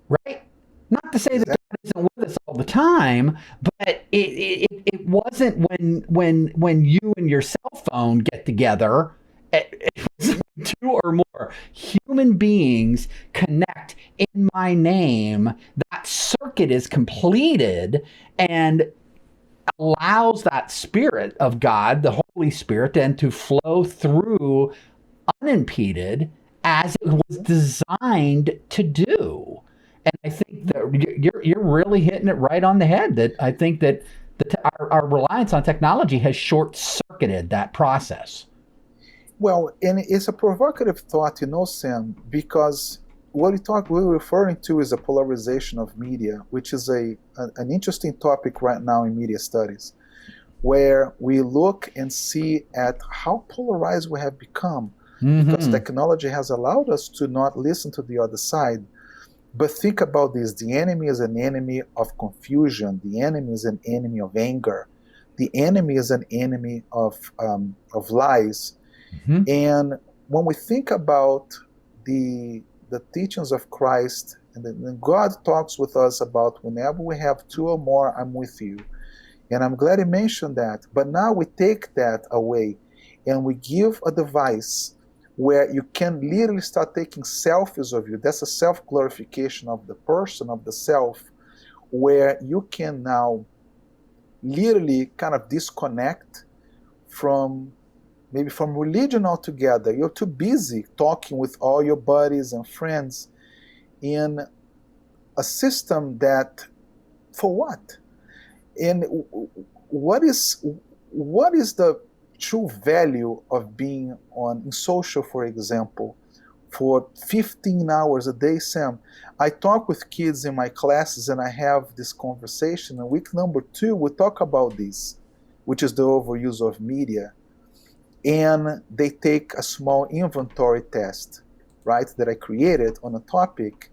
Right? Not to say that God isn't with us all the time, but it wasn't when you and your cell phone get together. It was two or more human beings connect in my name. That circuit is completed and allows that Spirit of God, the Holy Spirit, then to flow through unimpeded as it was designed to do. And I think that you're really hitting it right on the head. That I think that our reliance on technology has short-circuited that process. Well, and it's a provocative thought, Sam, because what we're referring to is a polarization of media, which is an interesting topic right now in media studies, where we look and see at how polarized we have become. because Mm-hmm. technology has allowed us to not listen to the other side. But think about this: the enemy is an enemy of confusion. The enemy is an enemy of anger. The enemy is an enemy of lies. Mm-hmm. And when we think about the teachings of Christ, and then God talks with us about whenever we have two or more, I'm with you. And I'm glad he mentioned that. But now we take that away and we give a device where you can literally start taking selfies of you. That's a self glorification of the person, of the self, where you can now literally kind of disconnect from maybe from religion altogether. You're too busy talking with all your buddies and friends in a system that, for what? And what is the true value of being on in social, for example, for 15 hours a day, Sam? I talk with kids in my classes and I have this conversation. In week number 2, we talk about this, which is the overuse of media. And they take a small inventory test, right, that I created on a topic.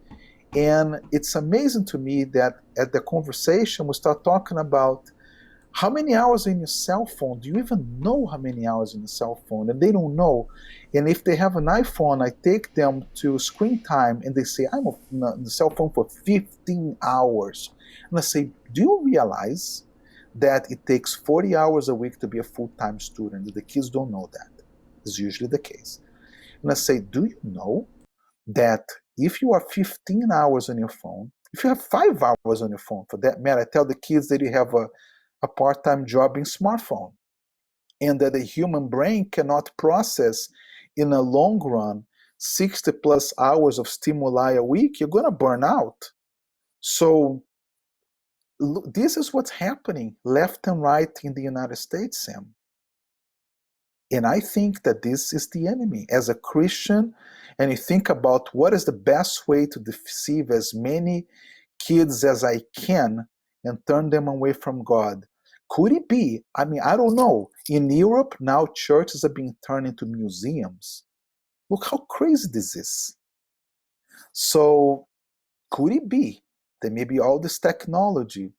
And it's amazing to me that at the conversation, we start talking about how many hours in your cell phone. Do you even know how many hours in your cell phone? And they don't know. And if they have an iPhone, I take them to screen time and they say, I'm on the cell phone for 15 hours. And I say, do you realize that it takes 40 hours a week to be a full-time student? The kids don't know that. It's usually the case. And I say, do you know that if you are 15 hours on your phone, if you have 5 hours on your phone, for that matter, I tell the kids that you have a part-time job in smartphone, and that the human brain cannot process in a long run 60 plus hours of stimuli a week, you're going to burn out. So this is what's happening left and right in the United States, Sam. And I think that this is the enemy. As a Christian, and you think about what is the best way to deceive as many kids as I can and turn them away from God. Could it be? I mean, I don't know. In Europe, now churches are being turned into museums. Look how crazy this is. So, could it be that maybe all this technology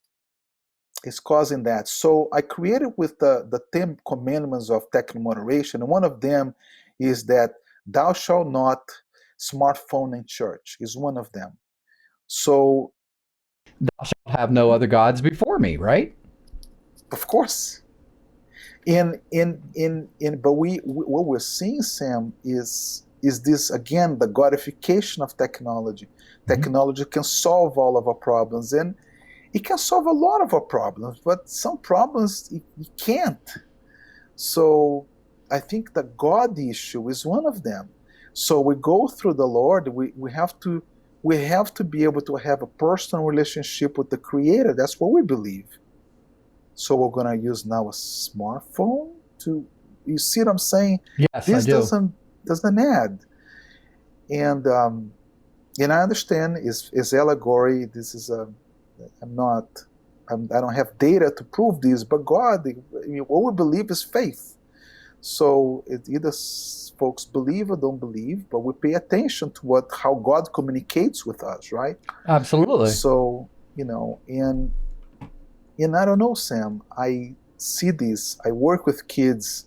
is causing that? So I created with the 10 commandments of technomoderation, and one of them is that thou shalt not smartphone in church is one of them. So Thou shalt have no other gods before me, right? of course, but what we're seeing, Sam, is this again the godification of technology. Technology can solve all of our problems, and it can solve a lot of our problems, but some problems it can't. So I think the God issue is one of them. So we go through the Lord. We have to be able to have a personal relationship with the Creator. That's what we believe. So we're gonna use now a smartphone to. You see what I'm saying? Yes, I This do. doesn't add. And I understand is allegory. This is a. I don't have data to prove this, but God, what we believe is faith. So it either folks believe or don't believe, but we pay attention to how God communicates with us, right? Absolutely. So and I don't know, Sam. I see this. I work with kids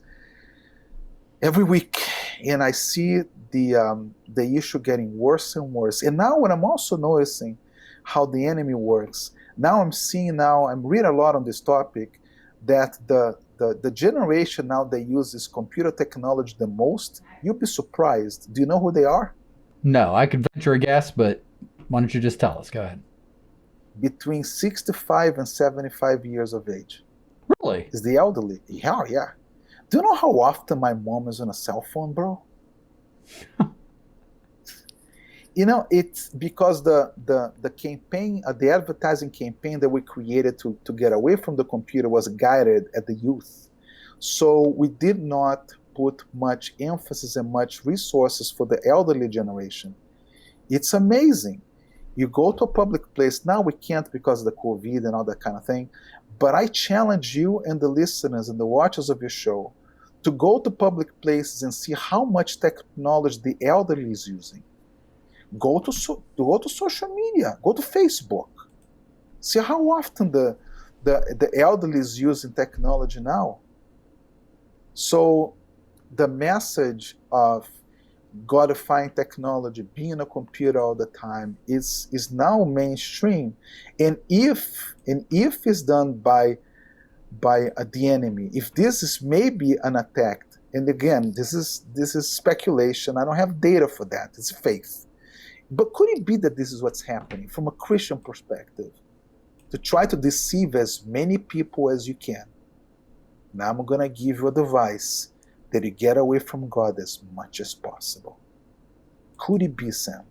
every week, and I see the issue getting worse and worse. And now, when I'm also noticing how the enemy works, now I'm reading a lot on this topic, that the generation now that uses computer technology the most, you'll be surprised. Do you know who they are? No, I could venture a guess, but why don't you just tell us? Go ahead. Between 65 and 75 years of age. Really? Is the elderly. Yeah, yeah. Do you know how often my mom is on a cell phone, bro? It's because the campaign, the advertising campaign that we created to get away from the computer was guided at the youth. So we did not put much emphasis and much resources for the elderly generation. It's amazing. You go to a public place, now we can't because of the COVID and all that kind of thing, but I challenge you and the listeners and the watchers of your show to go to public places and see how much technology the elderly is using. Go to social media, go to Facebook. See how often the elderly is using technology now. So the message of godifying technology, being a computer all the time, is now mainstream. And if it's done by the enemy, if this is maybe an attack, and again, this is speculation. I don't have data for that. It's faith. But could it be that this is what's happening from a Christian perspective? To try to deceive as many people as you can. Now I'm going to give you a device that you get away from God as much as possible. Could it be, Sam?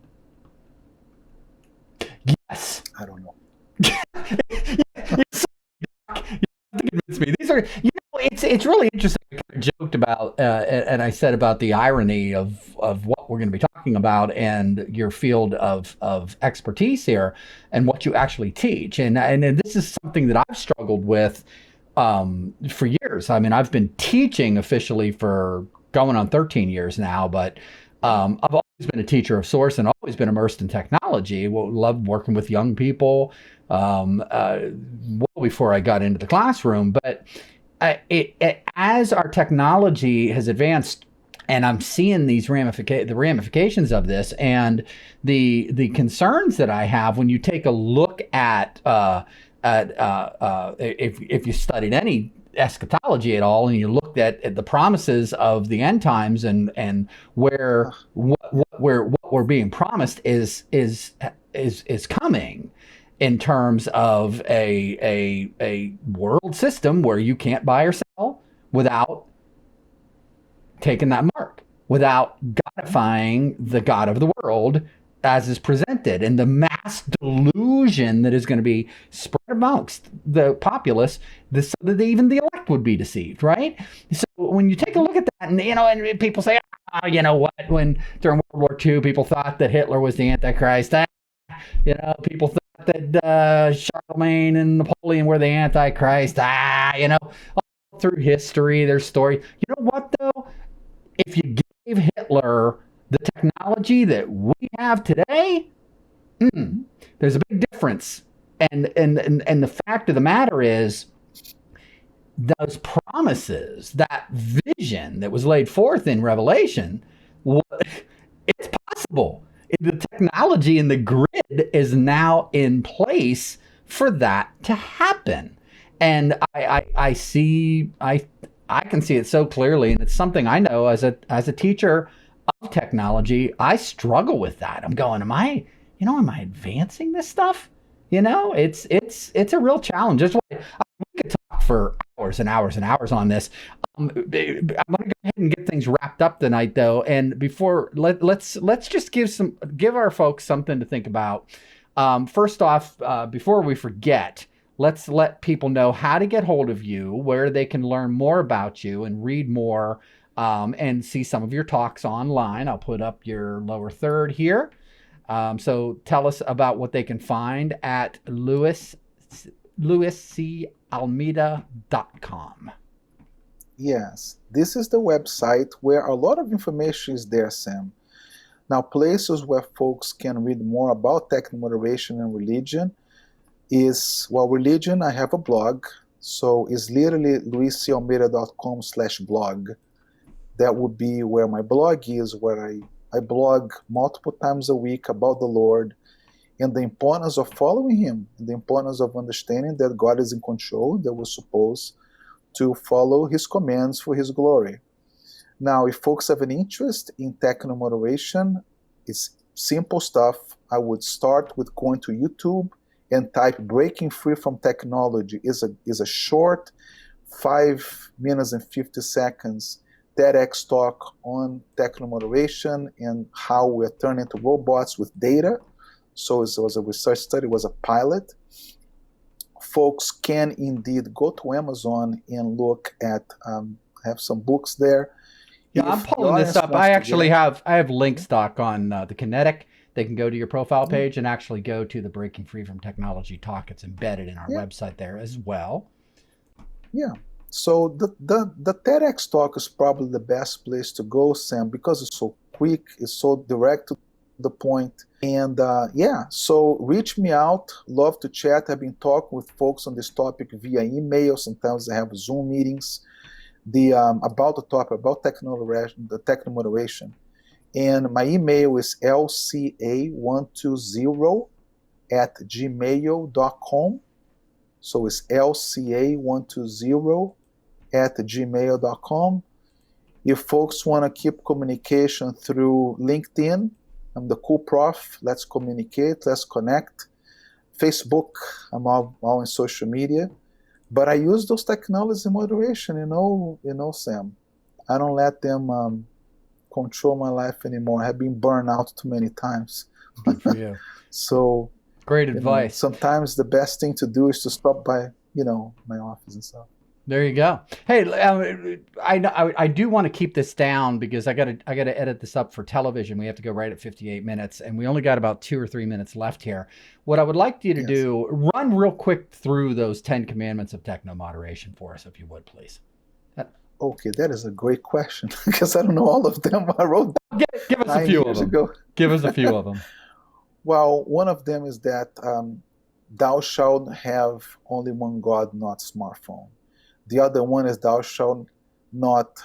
Yes. I don't know. Convince me. These are, it's really interesting. I kind of joked about, and I said about the irony of what we're going to be talking about and your field of expertise here and what you actually teach. And this is something that I've struggled with for years. I mean, I've been teaching officially for going on 13 years now, but I've always been a teacher of sorts and always been immersed in technology. Loved working with young people well before I got into the classroom. But as our technology has advanced, and I'm seeing these ramifications of this, and the concerns that I have when you take a look at if you studied any eschatology at all, and you looked at the promises of the end times and where what we're being promised is coming in terms of a world system where you can't buy or sell without taking that mark, without godifying the God of the world as is presented, and the mass delusion that is going to be spread amongst the populace, so that even the elect would be deceived, right? So when you take a look at that, and and people say, you know what, when during World War II, people thought that Hitler was the Antichrist. People thought that Charlemagne and Napoleon were the Antichrist. All through history, their story. You know what, though? If you gave Hitler the technology that we have today, there's a big difference. And the fact of the matter is, those promises, that vision that was laid forth in Revelation, it's possible. The technology and the grid is now in place for that to happen. And I can see it so clearly, and it's something I know as a teacher of technology. I struggle with that. I'm going, am I advancing this stuff? It's a real challenge. That's why we could talk for hours and hours and hours on this. I'm going to go ahead and get things wrapped up tonight, though. And before, let's just give our folks something to think about. First off, before we forget, let's let people know how to get hold of you, where they can learn more about you and read more, and see some of your talks online. I'll put up your lower third here. So tell us about what they can find at louiscalmeida.com. Yes, this is the website where a lot of information is there, Sam. Now, places where folks can read more about technomoderation and religion is, religion, I have a blog. So it's literally louiscalmeida.com/blog. That would be where my blog is, where I blog multiple times a week about the Lord and the importance of following Him, the importance of understanding that God is in control, that we're supposed to follow His commands for His glory. Now, if folks have an interest in technomoderation, it's simple stuff. I would start with going to YouTube and type "Breaking Free from Technology." Is a short 5 minutes and 50 seconds TEDx talk on technomoderation and how we're turning into robots with data. So it was a research study, it was a pilot. Folks can indeed go to Amazon and look at, have some books there. Yeah, I'm pulling this up. I have link stock on the Kinetic. They can go to your profile page and actually go to the Breaking Free from Technology talk. It's embedded in our website there as well. Yeah. So the TEDx talk is probably the best place to go, Sam, because it's so quick, it's so direct to the point. And yeah, so reach me out. Love to chat. I've been talking with folks on this topic via email. Sometimes I have Zoom meetings. About the topic, about technomoderation, the technomoderation. And my email is lca120@gmail.com. So it's lca120@gmail.com. If folks want to keep communication through LinkedIn, I'm the cool prof. Let's communicate. Let's connect. Facebook, I'm all in social media. But I use those technologies in moderation, Sam. I don't let them control my life anymore. I have been burned out too many times. Good for you. So great advice. Sometimes the best thing to do is to stop by, my office and stuff. There you go. Hey, I do want to keep this down because I gotta edit this up for television. We have to go right at 58 minutes, and we only got about 2 or 3 minutes left here. What I would like you to do, run real quick through those 10 commandments of technomoderation for us, if you would, please. Okay, that is a great question because I don't know all of them. I wrote them Give us a few of them. Give us a few of them. Well, one of them is that thou shalt have only one God, not smartphone. The other one is thou shalt not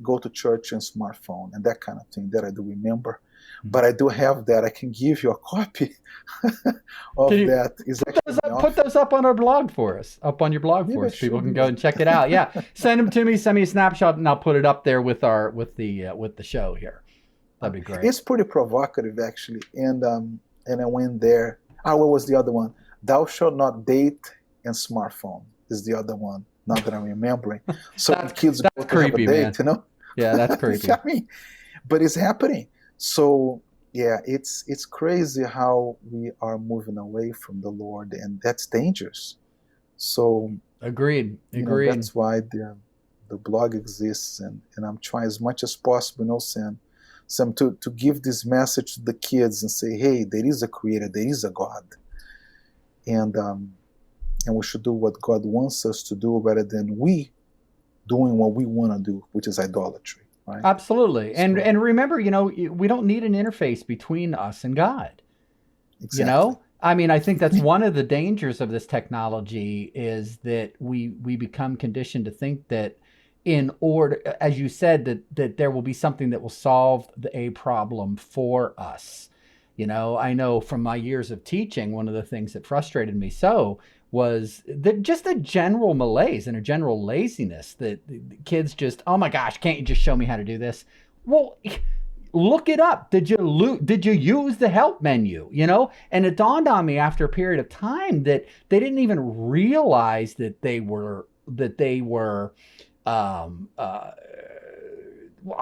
go to church and smartphone and that kind of thing that I do remember. But I do have that. I can give you a copy of that. Put those up on our blog for us, up on your blog for us. People can go and check it out. Yeah, send them to me. Send me a snapshot, and I'll put it up there with the show here. That'd be great. It's pretty provocative, actually. And I went there. What was the other one? Thou shalt not date and smartphone is the other one. Now that I'm remembering. So when kids go to creepy, have a date, man. Yeah, that's creepy. But it's happening. So yeah, it's crazy how we are moving away from the Lord, and that's dangerous. So agreed. That's why the blog exists, and I'm trying as much as possible, Sam, to give this message to the kids and say, hey, there is a creator, there is a God, and we should do what God wants us to do rather than we doing what we want to do, which is idolatry. Right? Absolutely. And remember, we don't need an interface between us and God. Exactly. I mean, I think that's one of the dangers of this technology is that we become conditioned to think that in order, as you said, that there will be something that will solve a problem for us. I know from my years of teaching, one of the things that frustrated me was just a general malaise and a general laziness that the kids just, oh my gosh, can't you just show me how to do this? Well, look it up. Did you use the help menu? And it dawned on me after a period of time that they didn't even realize that they were I'll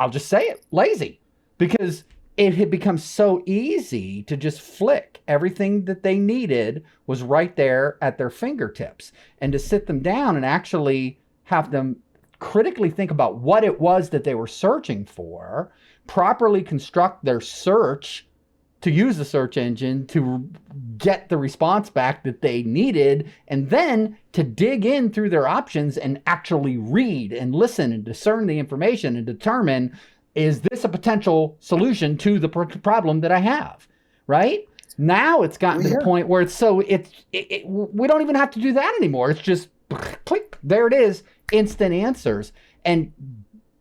just say it, lazy, because it had become so easy to just flick. Everything that they needed was right there at their fingertips. And to sit them down and actually have them critically think about what it was that they were searching for, properly construct their search, to use the search engine to get the response back that they needed, and then to dig in through their options and actually read and listen and discern the information and determine, is this a potential solution to the problem that I have, right? Now it's gotten to the point where we don't even have to do that anymore. It's just click, there it is, instant answers. And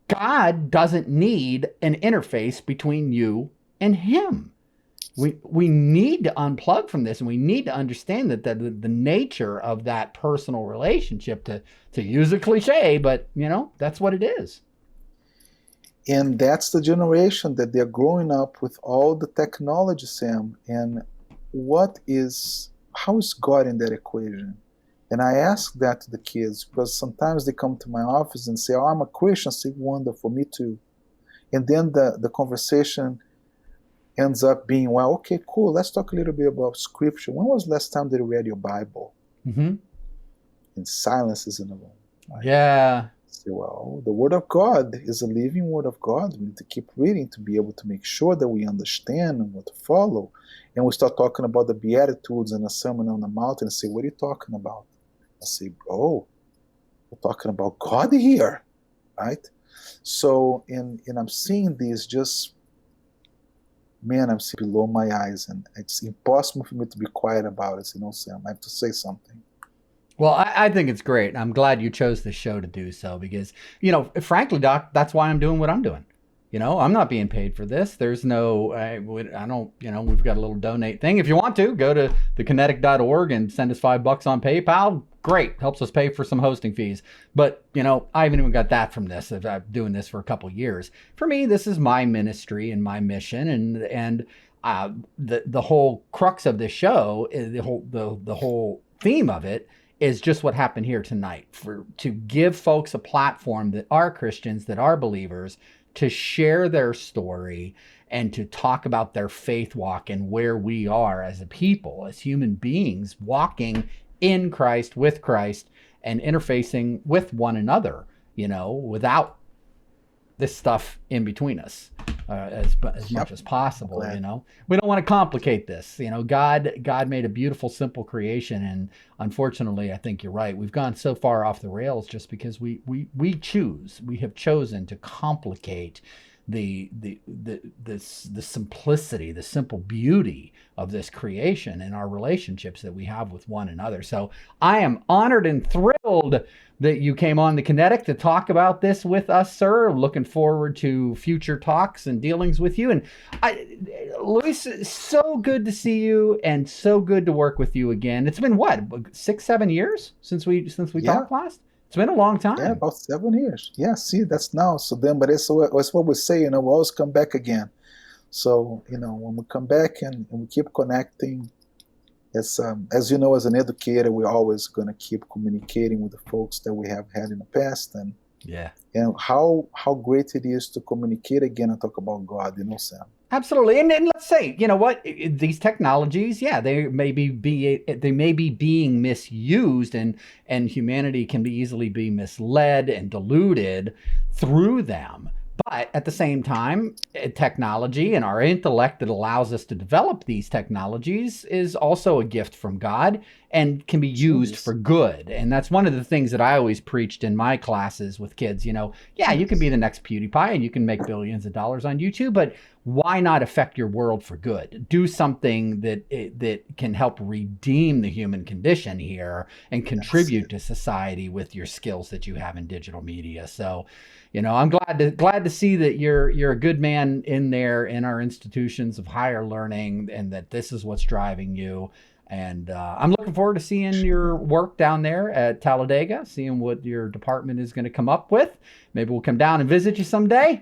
God doesn't need an interface between you and him. We need to unplug from this, and we need to understand that the nature of that personal relationship, to use a cliche, but that's what it is. And that's the generation that they're growing up with all the technology, Sam. And how is God in that equation? And I ask that to the kids because sometimes they come to my office and say, oh, I'm a Christian. I say, wonderful, me too. And then the conversation ends up being, well, okay, cool. Let's talk a little bit about scripture. When was the last time that you read your Bible? Mm-hmm. And silence is in the room. Right? Yeah. Say, well, the Word of God is a living Word of God. We need to keep reading to be able to make sure that we understand and what to follow. And we start talking about the Beatitudes and the Sermon on the Mount and say, what are you talking about? I say, oh, we're talking about God here, right? So, and I'm seeing this just, man, I'm seeing below my eyes, and it's impossible for me to be quiet about it. Sam, I have to say something. Well, I think it's great. I'm glad you chose the show to do so because, frankly, Doc, that's why I'm doing what I'm doing. I'm not being paid for this. There's no, I don't, we've got a little donate thing. If you want to, go to thekinetic.org and send us $5 on PayPal. Great. Helps us pay for some hosting fees. But, I haven't even got that from this. I've been doing this for a couple of years. For me, this is my ministry and my mission. And the whole crux of this show, the whole theme of it is just what happened here tonight, to give folks a platform that are Christians, that are believers, to share their story and to talk about their faith walk and where we are as a people, as human beings, walking in Christ, with Christ, and interfacing with one another, without this stuff in between us, as much as possible. We don't want to complicate this. God made a beautiful, simple creation, and unfortunately, I think you're right. We've gone so far off the rails just because we have chosen to complicate the simplicity, the simple beauty of this creation and our relationships that we have with one another. So I am honored and thrilled that you came on the Kinetic to talk about this with us, sir. Looking forward to future talks and dealings with you. And Luis, so good to see you and so good to work with you again. It's been what, 6-7 years since we talked last? It's been a long time. Yeah, about 7 years. Yeah, see, that's now. So then, but it's what we say, we always come back again. So, when we come back and we keep connecting, as as an educator, we're always going to keep communicating with the folks that we have had in the past, and how great it is to communicate again and talk about God, Sam. Absolutely. And let's say, these technologies, they may be being misused, and humanity can easily be misled and deluded through them. But at the same time, technology and our intellect that allows us to develop these technologies is also a gift from God and can be used for good. And that's one of the things that I always preached in my classes with kids. You can be the next PewDiePie and you can make billions of dollars on YouTube, but why not affect your world for good? Do something that can help redeem the human condition here and contribute to society with your skills that you have in digital media. So, I'm glad to see that you're a good man in there in our institutions of higher learning, and that this is what's driving you. And I'm looking forward to seeing your work down there at Talladega, seeing what your department is going to come up with. Maybe we'll come down and visit you someday.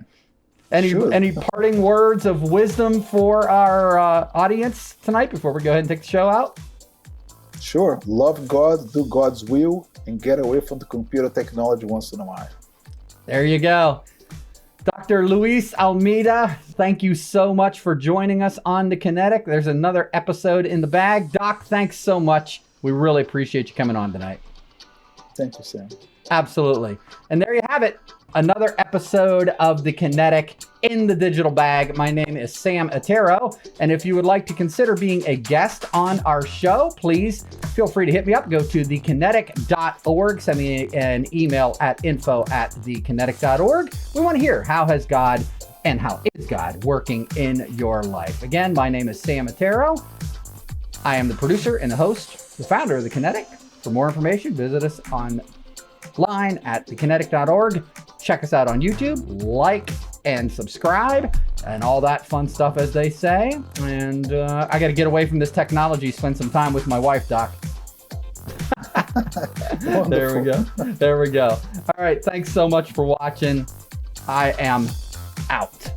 Any parting words of wisdom for our audience tonight before we go ahead and take the show out? Sure. Love God, do God's will, and get away from the computer technology once in a while. There you go. Dr. Luis Almeida, thank you so much for joining us on the Kinetic. There's another episode in the bag. Doc, thanks so much. We really appreciate you coming on tonight. Thank you, Sam. Absolutely. And there you have it. Another episode of the Kinetic in the digital bag. My name is Sam Otero, and if you would like to consider being a guest on our show, please feel free to hit me up. Go to thekinetic.org. Send me an email at info@thekinetic.org. We want to hear, how has God and how is God working in your life? Again, my name is Sam Otero. I am the producer and the host, the founder of the Kinetic. For more information, visit us online at thekinetic.org. Check us out on YouTube, like and subscribe, and all that fun stuff, as they say. And I got to get away from this technology, spend some time with my wife, Doc. There we go. There we go. All right. Thanks so much for watching. I am out.